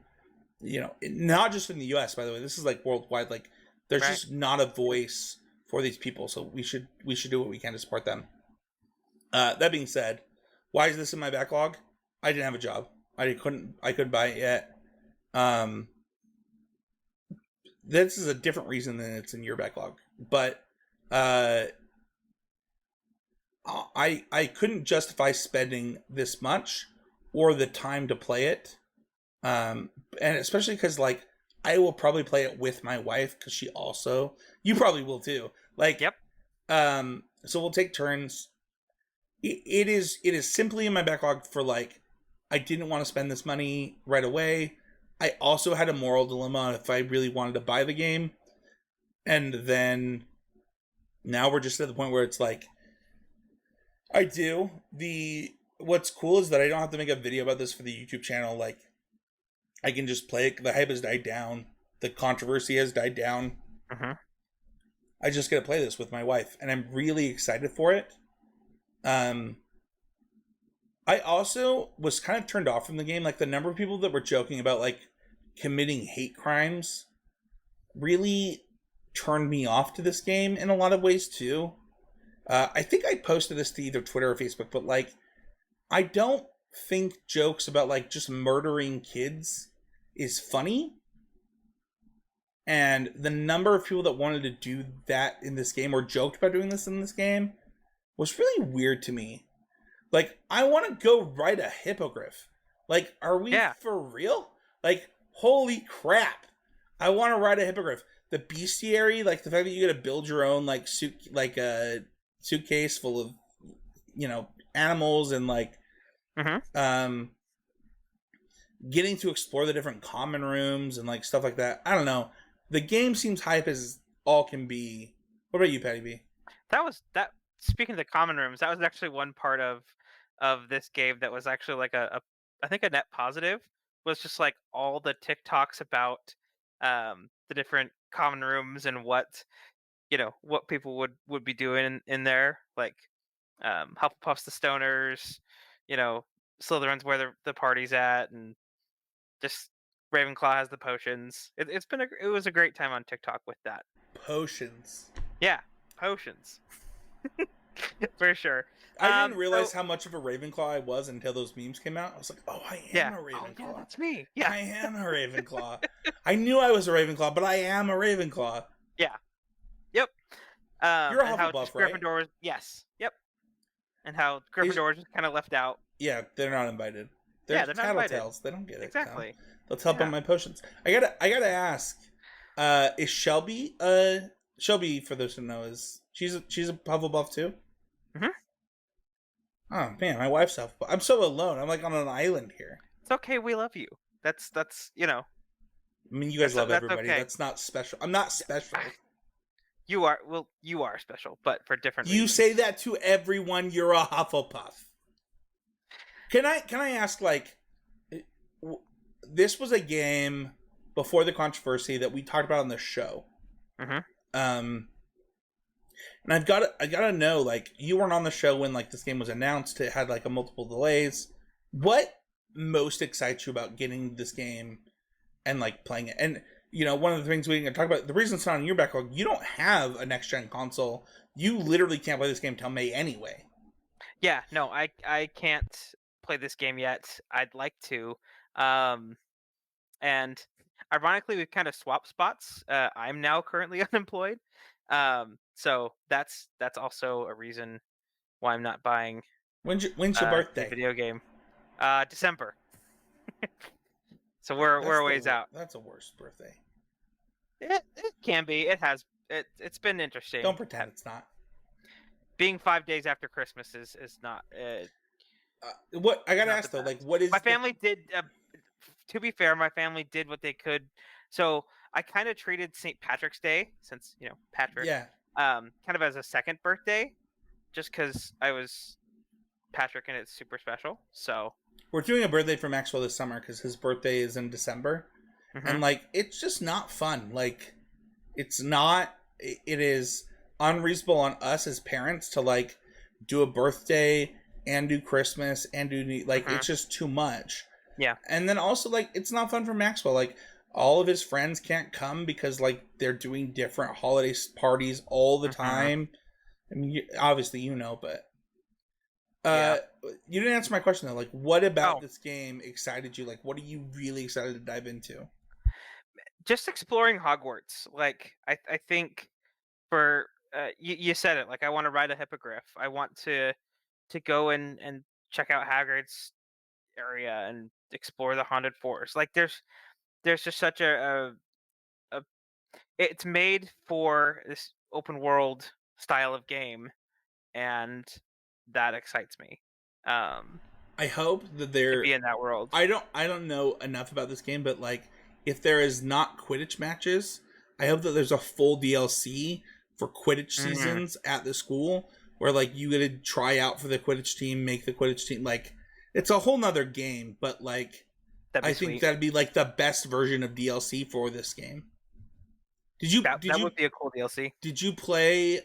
Speaker 1: not just in the U.S. by the way. This is worldwide. There's just not a voice for these people. So we should do what we can to support them. That being said, why is this in my backlog? I didn't have a job. I couldn't buy it yet. This is a different reason than it's in your backlog, but I couldn't justify spending this much or the time to play it, and especially because I will probably play it with my wife because you probably will too.
Speaker 2: Yep.
Speaker 1: So we'll take turns. It is simply in my backlog for I didn't want to spend this money right away. I also had a moral dilemma if I really wanted to buy the game. And then now we're just at the point where it's I do. What's cool is that I don't have to make a video about this for the YouTube channel. I can just play it. The hype has died down. The controversy has died down.
Speaker 2: Mm-hmm.
Speaker 1: I just get to play this with my wife, and I'm really excited for it. I also was kind of turned off from the game. The number of people that were joking about committing hate crimes really turned me off to this game in a lot of ways too. I think I posted this to either Twitter or Facebook, but like, I don't think jokes about like just murdering kids is funny. And the number of people that wanted to do that in this game or joked about doing this in this game was really weird to me. Like, I want to go write a hippogriff. Like, are we for real? Like, holy crap. I want to write a hippogriff. The bestiary, like the fact that you got to build your own like a suitcase full of, you know, animals and like getting to explore the different common rooms and like stuff like that. I don't know. The game seems hype as all can be. What about you, Paddy B?
Speaker 2: That. Speaking of the common rooms, that was actually one part of this game that was actually like I think a net positive, was just like all the TikToks about the different common rooms and what, you know, what people would be doing in there, like Hufflepuff's the stoners, you know, Slytherin's where the party's at, and just Ravenclaw has the potions. It was a great time on TikTok with that.
Speaker 1: Potions.
Speaker 2: Yeah, potions. For sure.
Speaker 1: I didn't realize how much of a Ravenclaw I was until those memes came out. I was like, oh, I am a Ravenclaw.
Speaker 2: Oh, yeah, that's me. Yeah.
Speaker 1: I am a Ravenclaw. I knew I was a Ravenclaw, but I am a Ravenclaw.
Speaker 2: Yeah. Yep.
Speaker 1: You're a Hufflepuff, right?
Speaker 2: Gryffindor, yes. Yep. And how Gryffindor is just kind of left out.
Speaker 1: Yeah, they're not invited. They're not tattletales. They don't get it.
Speaker 2: Exactly.
Speaker 1: Let's help on my potions. I gotta ask, is Shelby Shelby, for those who know, is she's a Hufflepuff too?
Speaker 2: Mm-hmm.
Speaker 1: Oh man, my wife's Hufflepuff. I'm so alone. I'm like on an island here.
Speaker 2: It's okay. We love you. That's you know.
Speaker 1: I mean, you guys love everybody. Okay. That's not special. I'm not special.
Speaker 2: You are. Well, you are special, but for different
Speaker 1: reasons.
Speaker 2: You
Speaker 1: say that to everyone. You're a Hufflepuff. Can I ask, like, this was a game before the controversy that we talked about on the show.
Speaker 2: Mm-hmm.
Speaker 1: And I gotta know, like, you weren't on the show when like this game was announced. It had like a multiple delays. What most excites you about getting this game and like playing it? And you know, one of the things we can talk about, the reason it's not on your backlog, you don't have a next gen console. You literally can't play this game till May anyway.
Speaker 2: Yeah, no, I can't play this game yet. I'd like to, and ironically, we've kind of swapped spots. I'm now currently unemployed. So that's also a reason why I'm not buying.
Speaker 1: When's your birthday?
Speaker 2: A video game. December. So we're a ways out.
Speaker 1: That's a worse birthday.
Speaker 2: It can be. It's been interesting.
Speaker 1: Don't pretend it's not.
Speaker 2: Being 5 days after Christmas is not.
Speaker 1: What I gotta ask though, like, what is
Speaker 2: my family did? To be fair, my family did what they could. So I kind of treated St. Patrick's Day, since you know Patrick.
Speaker 1: Yeah.
Speaker 2: Kind of as a second birthday, just because I was Patrick and it's super special. So
Speaker 1: we're doing a birthday for Maxwell this summer because his birthday is in December, and like it's just not fun. Like it's not. It is unreasonable on us as parents to like do a birthday and do Christmas and do like it's just too much.
Speaker 2: Yeah.
Speaker 1: And then also like it's not fun for Maxwell. Like all of his friends can't come because like they're doing different holiday parties all the time. I mean, obviously you know, but you didn't answer my question though. Like, what about this game excited you? Like, what are you really excited to dive into?
Speaker 2: Just exploring Hogwarts. Like, I think for you said it. Like, I want to ride a hippogriff. I want to go and check out Hagrid's area and explore the haunted forest. Like, there's just such a it's made for this open world style of game, and that excites me.
Speaker 1: I hope that there
Speaker 2: be in that world.
Speaker 1: I don't know enough about this game, but like if there is not Quidditch matches, I hope that there's a full DLC for Quidditch seasons at the school where like you get to try out for the Quidditch team, make the Quidditch team. Like it's a whole nother game, but like I think that'd be like the best version of DLC for this game.
Speaker 2: That would be a cool DLC.
Speaker 1: Did you play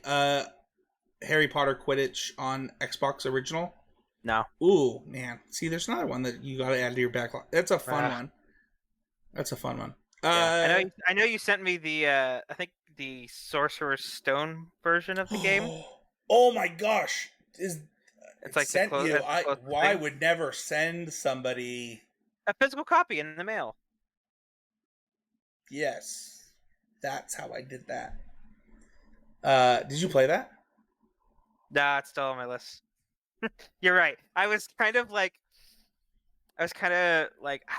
Speaker 1: Harry Potter Quidditch on Xbox original?
Speaker 2: No.
Speaker 1: Ooh, man. See, there's another one that you gotta add to your backlog. That's a fun one. That's a fun one.
Speaker 2: Yeah. I know you sent me the I think the Sorcerer's Stone version of the game.
Speaker 1: Oh my gosh!
Speaker 2: It's
Speaker 1: It
Speaker 2: like
Speaker 1: sent you.
Speaker 2: the closest
Speaker 1: Why
Speaker 2: thing.
Speaker 1: would never send somebody?
Speaker 2: A physical copy in the mail.
Speaker 1: Yes, that's how I did that. Did you play that?
Speaker 2: Nah, it's still on my list. You're right. I was kind of like, I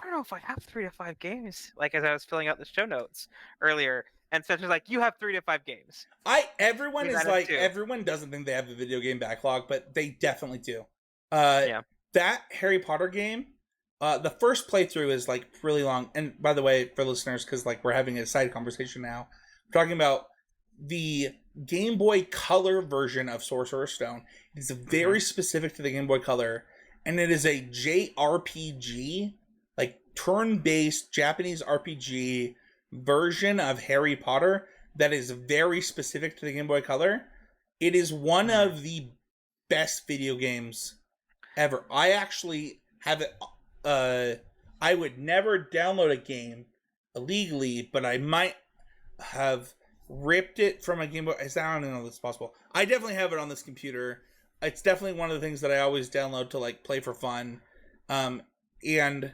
Speaker 2: don't know if I have 3 to 5 games. Like as I was filling out the show notes earlier, and Spencer's like, "You have 3 to 5 games."
Speaker 1: Everyone
Speaker 2: He's
Speaker 1: is
Speaker 2: out of
Speaker 1: like,
Speaker 2: two.
Speaker 1: everyone doesn't think they have the video game backlog, but they definitely do.
Speaker 2: Yeah.
Speaker 1: That Harry Potter game, the first playthrough is like really long. And by the way, for listeners, because like we're having a side conversation now, we're talking about the Game Boy Color version of Sorcerer's Stone. It's very specific to the Game Boy Color, and it is a JRPG, like turn-based Japanese RPG version of Harry Potter that is very specific to the Game Boy Color. It is one of the best video games ever. I actually have it. I would never download a game illegally, but I might have ripped it from a Game Boy. I don't even know if it's possible. I definitely have it on this computer. It's definitely one of the things that I always download to like play for fun. And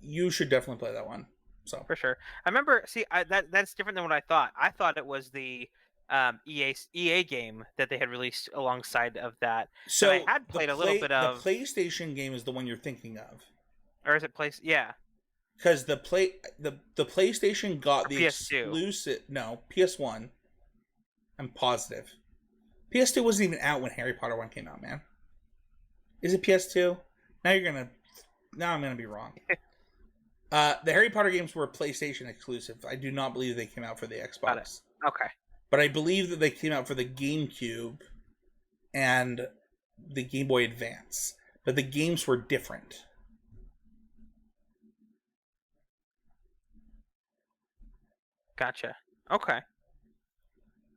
Speaker 1: you should definitely play that one. So
Speaker 2: For sure. I remember. See, that's different than what I thought. I thought it was the EA game that they had released alongside of that. And I
Speaker 1: So
Speaker 2: had played a little bit
Speaker 1: the
Speaker 2: of,
Speaker 1: PlayStation game is the one you're thinking of,
Speaker 2: or is it place? Yeah,
Speaker 1: because the PlayStation got
Speaker 2: or
Speaker 1: the
Speaker 2: PS2.
Speaker 1: exclusive. No, PS1. I'm positive. PS2 wasn't even out when Harry Potter 1 came out, man. Is it PS2? Now I'm gonna be wrong. The Harry Potter games were PlayStation exclusive. I do not believe they came out for the
Speaker 2: Got it.
Speaker 1: Xbox.
Speaker 2: Okay.
Speaker 1: But I believe that they came out for the GameCube and the Game Boy Advance. But the games were different.
Speaker 2: Gotcha. Okay.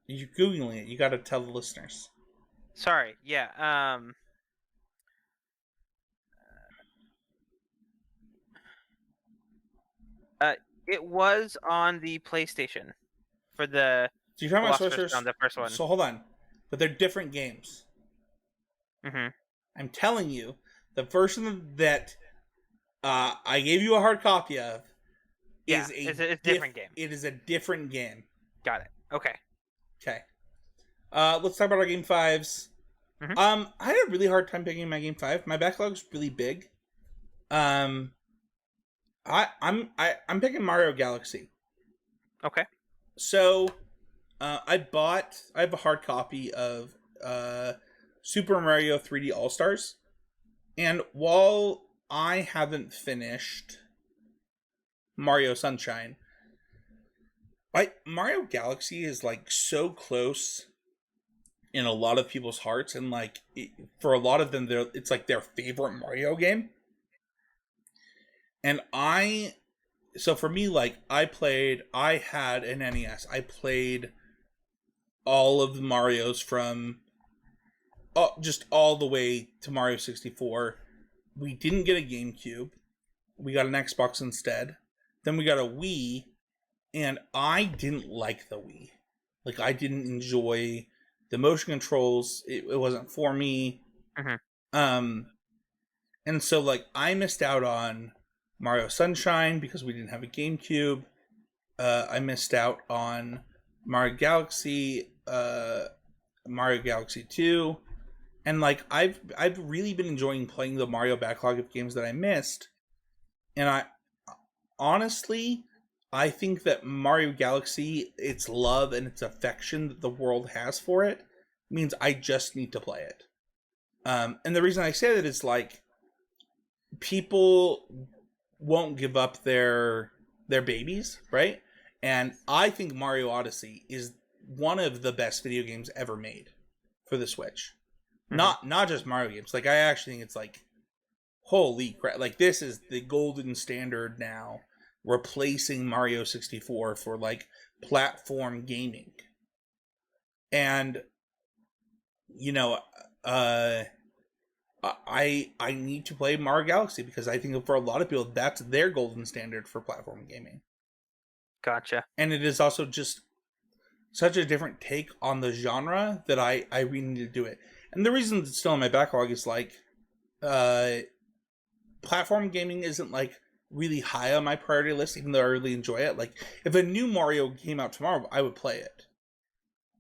Speaker 1: You're Googling it. You got to tell the listeners.
Speaker 2: Sorry. Yeah. It was on the PlayStation for the
Speaker 1: So you're talking about
Speaker 2: Philosopher's
Speaker 1: Sorcerer's...
Speaker 2: Stone, the first one.
Speaker 1: So hold on. But they're different games.
Speaker 2: Mm-hmm.
Speaker 1: I'm telling you, the version that I gave you a hard copy of is
Speaker 2: it's a different game.
Speaker 1: It is a different game.
Speaker 2: Got it. Okay.
Speaker 1: Okay. Let's talk about our game fives.
Speaker 2: Mhm.
Speaker 1: I had a really hard time picking my game five. My backlog's really big. I'm picking Mario Galaxy.
Speaker 2: Okay.
Speaker 1: So, I have a hard copy of Super Mario 3D All Stars, and while I haven't finished Mario Sunshine, Mario Galaxy is like so close in a lot of people's hearts, and like for a lot of them, it's like their favorite Mario game. And so for me, like I had an NES. I played all of the Marios from just all the way to Mario 64. We didn't get a GameCube. We got an Xbox instead. Then we got a Wii, and I didn't like the Wii. Like I didn't enjoy the motion controls. It wasn't for me.
Speaker 2: Mm-hmm.
Speaker 1: And so like I missed out on Mario Sunshine because we didn't have a GameCube. I missed out on Mario Galaxy, Mario Galaxy 2. And like I've really been enjoying playing the Mario backlog of games that I missed. And I honestly think that Mario Galaxy, its love and its affection that the world has for it, means I just need to play it. And the reason I say that is like people won't give up their babies, right? And I think Mario Odyssey is one of the best video games ever made for the Switch. Mm-hmm. Not just Mario games. Like I actually think it's like holy crap, like this is the golden standard now, replacing Mario 64 for like platform gaming. And you know, I need to play Mario Galaxy because I think for a lot of people that's their golden standard for platform gaming.
Speaker 2: Gotcha.
Speaker 1: And it is also just such a different take on the genre that I really need to do it. And the reason it's still in my backlog is like, platform gaming isn't like really high on my priority list, even though I really enjoy it. Like, if a new Mario came out tomorrow, I would play it.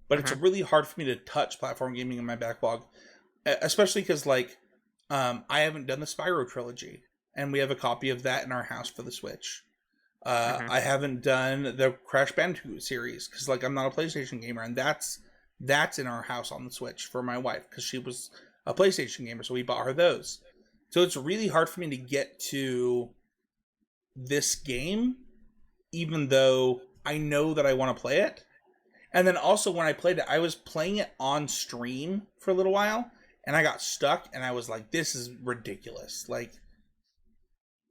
Speaker 1: But it's really hard for me to touch platform gaming in my backlog, especially because like, I haven't done the Spyro trilogy, and we have a copy of that in our house for the Switch. I haven't done the Crash Bandicoot series because like I'm not a PlayStation gamer, and that's in our house on the Switch for my wife because she was a PlayStation gamer, so we bought her those. So it's really hard for me to get to this game, even though I know that I want to play it. And then also when I played it, I was playing it on stream for a little while, and I got stuck, and I was like, "This is ridiculous!" Like,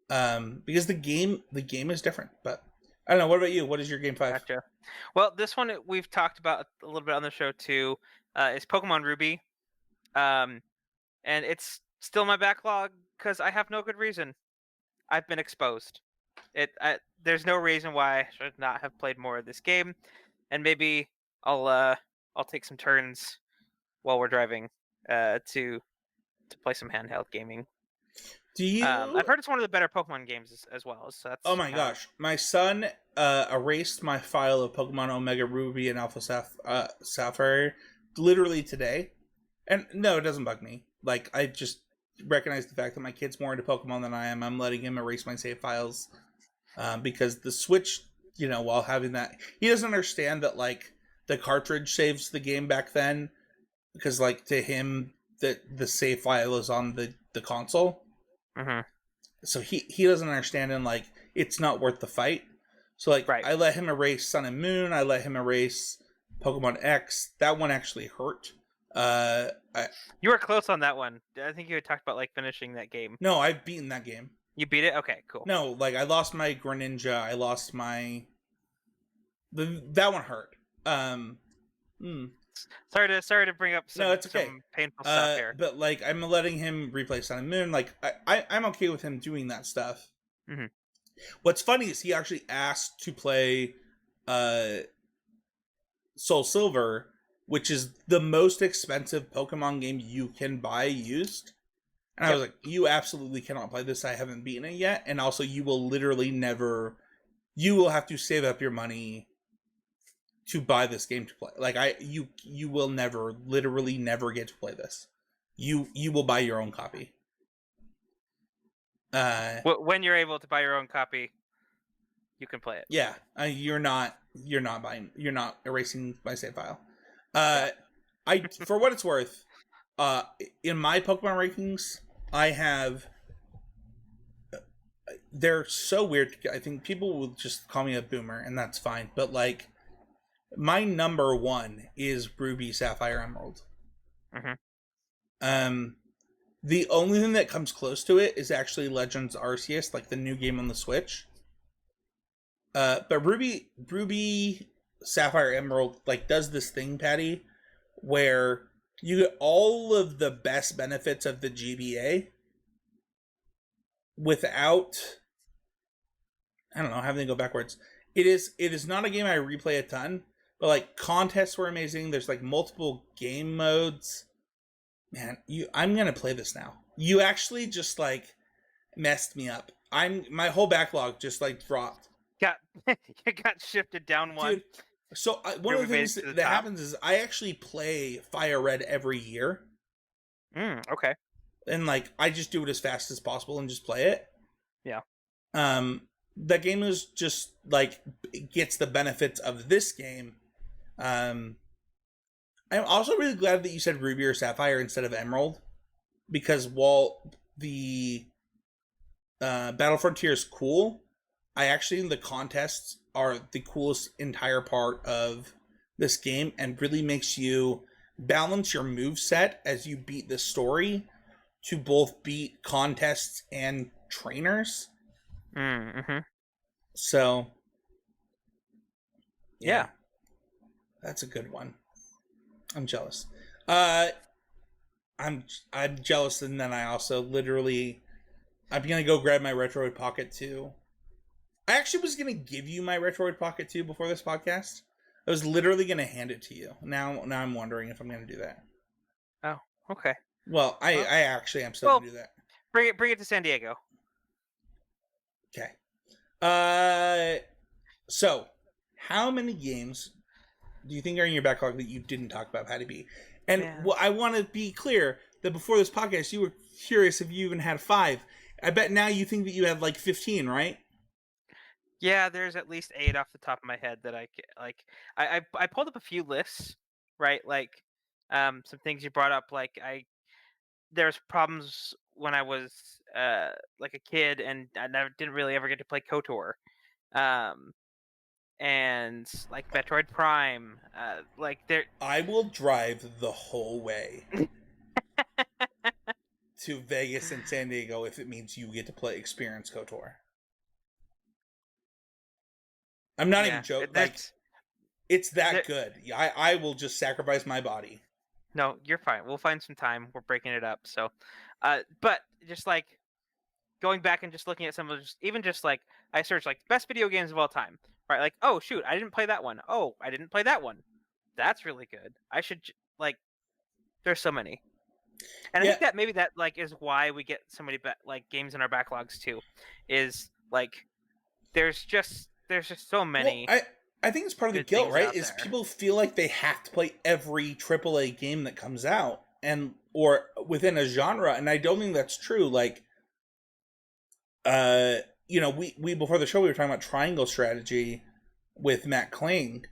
Speaker 1: because the game is different. But I don't know. What about you? What is your game 5?
Speaker 2: Gotcha. Well, this one we've talked about a little bit on the show too. Is Pokemon Ruby, and it's still in my backlog because I have no good reason. I've been exposed. There's no reason why I should not have played more of this game, and maybe I'll take some turns while we're driving to play some handheld gaming.
Speaker 1: Do you?
Speaker 2: I've heard it's one of the better Pokemon games as well. So that's
Speaker 1: oh my gosh, my son erased my file of Pokemon Omega Ruby and Alpha Sapphire literally today, and no, it doesn't bug me. Like, I just recognize the fact that my kid's more into Pokemon than I am. I'm letting him erase my save files because the Switch, while having that, he doesn't understand that like the cartridge saves the game back then, because like to him the save file is on the console. So he doesn't understand, and like it's not worth the fight. So like I let him erase Sun and Moon. I let him erase Pokemon X. That one actually hurt.
Speaker 2: You were close on that one. I think you had talked about like finishing that game.
Speaker 1: No, I've beaten that game.
Speaker 2: You beat it? Okay, cool.
Speaker 1: No, like I lost my Greninja. I lost my. That one hurt.
Speaker 2: Sorry to bring up some painful stuff here.
Speaker 1: But like I'm letting him replay Sun and Moon. Like I'm okay with him doing that stuff. What's funny is he actually asked to play Soul Silver, which is the most expensive Pokemon game you can buy used. And I was like, you absolutely cannot play this. I haven't beaten it yet. And also you will literally never, you will have to save up your money to buy this game to play. Like you will literally never get to play this. You will buy your own copy.
Speaker 2: When you're able to buy your own copy, you can play it.
Speaker 1: Yeah. You're not erasing my save file. For what it's worth, in my Pokemon rankings, I have. They're so weird. I think people will just call me a boomer, and that's fine. But like, my number 1 is Ruby, Sapphire, Emerald. The only thing that comes close to it is actually Legends Arceus, like the new game on the Switch. But Ruby, Sapphire, Emerald, like does this thing, Patty, where you get all of the best benefits of the GBA without, I don't know, having to go backwards. It is not a game I replay a ton, but like contests were amazing. There's like multiple game modes. Man, I'm gonna play this now. You actually just like messed me up. My whole backlog just like dropped.
Speaker 2: It got shifted down one.
Speaker 1: Dude, so one of the things that happens is I actually play Fire Red every year.
Speaker 2: Okay.
Speaker 1: And like I just do it as fast as possible and just play it.
Speaker 2: Yeah.
Speaker 1: That game is just like gets the benefits of this game. I'm also really glad that you said Ruby or Sapphire instead of Emerald, because while the Battle Frontier is cool, I actually think the contests are the coolest entire part of this game, and really makes you balance your move set as you beat the story to both beat contests and trainers. So yeah, that's a good one. I'm jealous. I'm jealous, and then I also I'm gonna go grab my Retroid Pocket 2. I actually was gonna give you my Retroid Pocket 2 before this podcast, I was literally going to hand it to you. Now I'm wondering if I'm going to do that.
Speaker 2: Oh, okay.
Speaker 1: Well,
Speaker 2: Well,
Speaker 1: I actually am still going
Speaker 2: well,
Speaker 1: to do that.
Speaker 2: bring it to San Diego.
Speaker 1: Okay. Uh, so how many games do you think are in your backlog that you didn't talk about, Patty B? And
Speaker 2: Man.
Speaker 1: I want to be clear that before this podcast, you were curious if you even had 5. I bet now you think that you have like 15, right?
Speaker 2: Yeah, there's at least 8 off the top of my head that like. I pulled up a few lists, right? Like, some things you brought up. Like, there's problems when I was like a kid, and I never didn't really ever get to play KOTOR. Um, and like Metroid Prime. Like there.
Speaker 1: I will drive the whole way to Vegas and San Diego if it means you get to play experience KOTOR. I'm not even
Speaker 2: Yeah,
Speaker 1: joking. Like,
Speaker 2: there's
Speaker 1: it's that
Speaker 2: there.
Speaker 1: good. I will just sacrifice my body.
Speaker 2: No, you're fine. We'll find some time. We're breaking it up. So, but just like going back and just looking at some of just even just like I searched like best video games of all time, right? Like, oh shoot, I didn't play that one. Oh, I didn't play that one. That's really good. I should like. There's so many, and I
Speaker 1: Yeah.
Speaker 2: think that maybe that like is why we get so many like games in our backlogs too, is like there's just so
Speaker 1: Well,
Speaker 2: many
Speaker 1: I think it's part of the
Speaker 2: good
Speaker 1: guilt,
Speaker 2: things
Speaker 1: right?
Speaker 2: out
Speaker 1: Is
Speaker 2: there.
Speaker 1: people feel like they have to play every AAA game that comes out and or within a genre, and I don't think that's true. Like, uh, we before the show we were talking about Triangle Strategy with Matt Kling,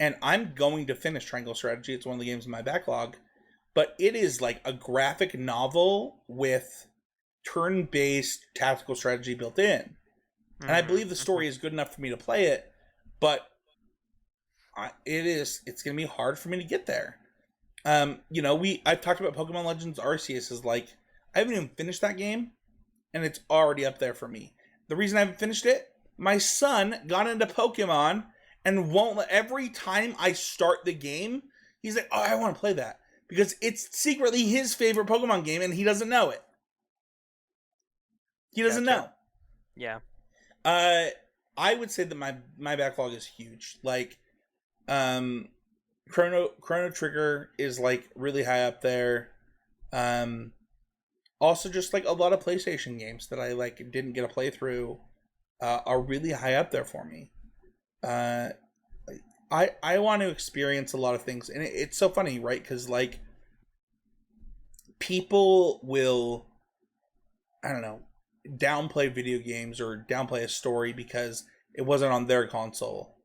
Speaker 1: and I'm going to finish Triangle Strategy. It's one of the games in my backlog, but it is like a graphic novel with turn-based tactical strategy built in, and I believe the
Speaker 2: Mm-hmm.
Speaker 1: story is good enough for me to play it, but it's gonna be hard for me to get there. I've talked about Pokemon Legends Arceus is like I haven't even finished that game, and it's already up there for me. The reason I haven't finished it, my son got into Pokemon and won't let every time I start the game, he's like, "Oh, I want to play that." Because it's secretly his favorite Pokemon game and he doesn't know it. He doesn't
Speaker 2: Gotcha.
Speaker 1: know.
Speaker 2: Yeah.
Speaker 1: Uh I would say that my backlog is huge. Like um Chrono Trigger is like really high up there. Um Also just like a lot of PlayStation games that I like didn't get a playthrough are really high up there for me. Uh I want to experience a lot of things, and it's so funny, right? Because like people will, I don't know, downplay video games or downplay a story because it wasn't on their console,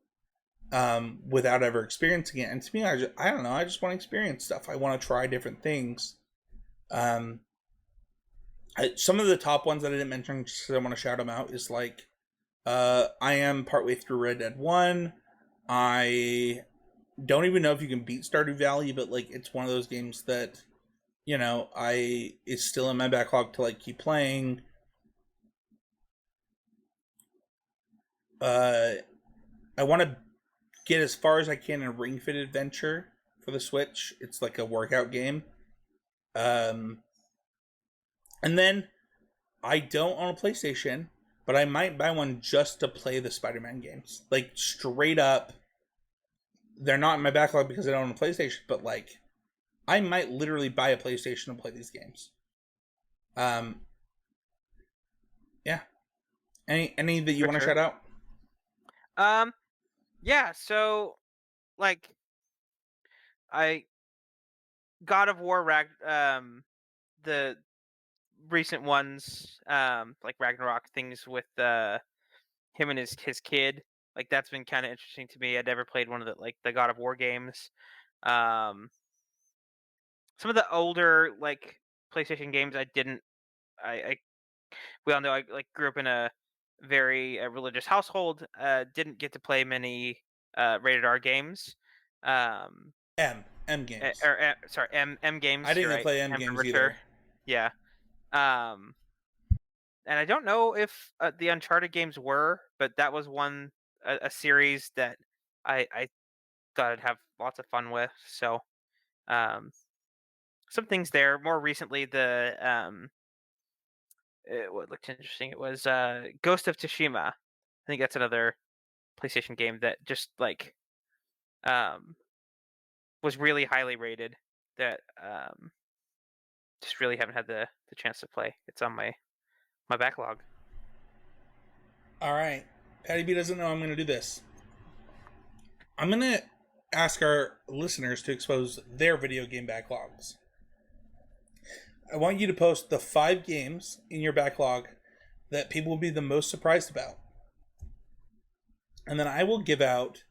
Speaker 1: without ever experiencing it. And to me, I don't know, I just want to experience stuff. I want to try different things. Um, some of the top ones that I didn't mention, just 'cause I want to shout them out, is like, I am partway through Red Dead 1. I don't even know if you can beat Stardew Valley, but like it's one of those games that I is still in my backlog to like keep playing. Uh, I want to get as far as I can in Ring Fit Adventure for the Switch. It's like a workout game. Um, and then I don't own a PlayStation, but I might buy one just to play the Spider-Man games. Like straight up, they're not in my backlog because I don't own a PlayStation, but like I might literally buy a PlayStation and play these games. Um, yeah. Any that you
Speaker 2: For
Speaker 1: want to
Speaker 2: sure.
Speaker 1: shout out?
Speaker 2: Um. Yeah. So like I God of War the recent ones like Ragnarok things with him and his kid, like that's been kind of interesting to me. I'd never played one of the God of War games. Um some of the older like PlayStation games I didn't I we all know I like grew up in a very religious household, didn't get to play many rated R games. Um
Speaker 1: M games.
Speaker 2: sorry, M
Speaker 1: I
Speaker 2: games,
Speaker 1: didn't
Speaker 2: you're
Speaker 1: even
Speaker 2: right.
Speaker 1: play M
Speaker 2: M for
Speaker 1: games
Speaker 2: mature.
Speaker 1: either.
Speaker 2: Yeah. Um and I don't know if the Uncharted games were, but that was one a series that I thought I'd have lots of fun with. So um, some things there. More recently, what looked interesting. It was Ghost of Tsushima. I think that's another PlayStation game that just like um, was really highly rated. That just really haven't had the chance to play. It's on my backlog.
Speaker 1: All right. Patty B doesn't know I'm going to do this. I'm going to ask our listeners to expose their video game backlogs. I want you to post the 5 games in your backlog that people will be the most surprised about. And then I will give out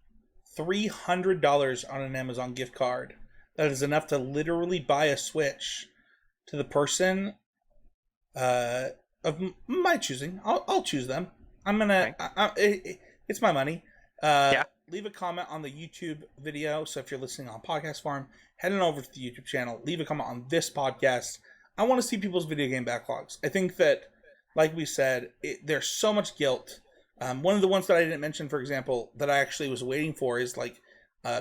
Speaker 1: $300 on an Amazon gift card. That is enough to literally buy a Switch to the person of my choosing. I'll choose them. I'm gonna. It's my money.
Speaker 2: Yeah.
Speaker 1: Leave a comment on the YouTube video. So if you're listening on podcast form, head on over to the YouTube channel. Leave a comment on this podcast. I want to see people's video game backlogs. I think that, like we said, there's so much guilt. One of the ones that I didn't mention, for example, that I actually was waiting for is like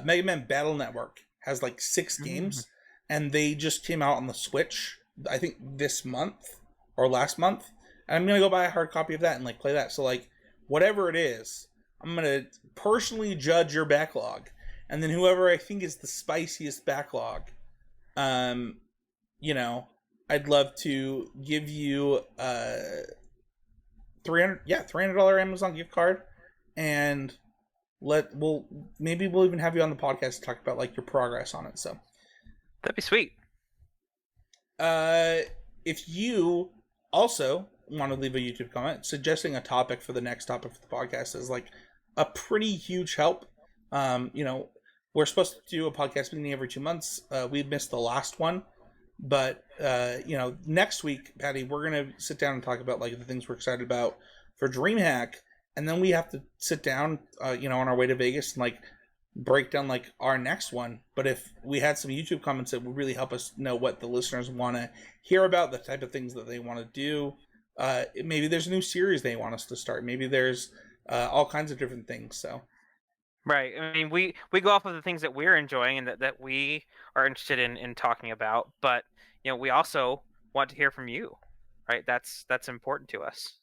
Speaker 1: Mega Man Battle Network has like 6 games, and they just came out on the Switch. I think this month or last month, and I'm gonna go buy a hard copy of that and like play that. So like whatever it is, I'm gonna personally judge your backlog, and then whoever I think is the spiciest backlog, you know, I'd love to give you $300 Amazon gift card, and maybe we'll even have you on the podcast to talk about like your progress on it. So
Speaker 2: That'd be sweet.
Speaker 1: If you also want to leave a YouTube comment suggesting a topic for the next topic for the podcast is like a pretty huge help. We're supposed to do a podcast meeting every 2 months. We missed the last one, but next week, Patty, we're gonna sit down and talk about like the things we're excited about for DreamHack, and then we have to sit down, on our way to Vegas and like break down like our next one. But if we had some YouTube comments that would really help us know what the listeners want to hear about, the type of things that they want to do, maybe there's a new series they want us to start, maybe there's all kinds of different things. So
Speaker 2: Right. I mean, we go off of the things that we're enjoying and that we are interested in talking about, but we also want to hear from you, right? That's important to us.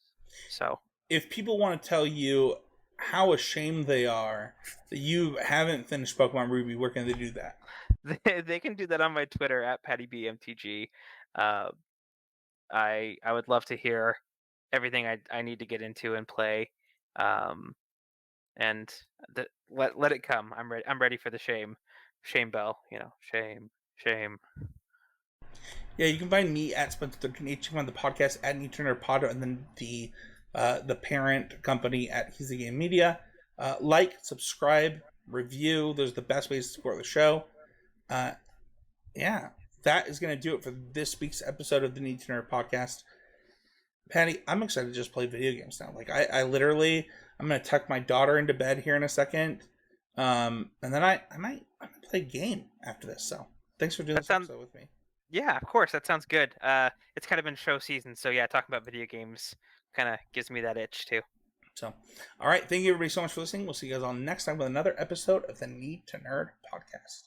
Speaker 2: So
Speaker 1: if people want to tell you how ashamed they are that you haven't finished Pokemon Ruby, where can they do that?
Speaker 2: they can do that on my Twitter at Paddy B MTG. I would love to hear everything I need to get into and play, and let it come. I'm ready for the shame bell. Shame.
Speaker 1: Yeah, you can find me at Spencer13H. You can find the podcast at NewTurnerPod, and then the parent company at Heezy and Media. Like, subscribe, review. Those are the best ways to support the show. Yeah, that is going to do it for this week's episode of the Need to Nerd podcast. Patty, I'm excited to just play video games now. Like, I literally, I'm going to tuck my daughter into bed here in a second. And then I'm going to play a game after this. So thanks for doing this episode with me.
Speaker 2: Yeah, of course. That sounds good. It's kind of been show season, so yeah, talking about video games kind of gives me that itch too.
Speaker 1: So, all right. Thank you everybody so much for listening. We'll see you guys all next time with another episode of the Need to Nerd podcast.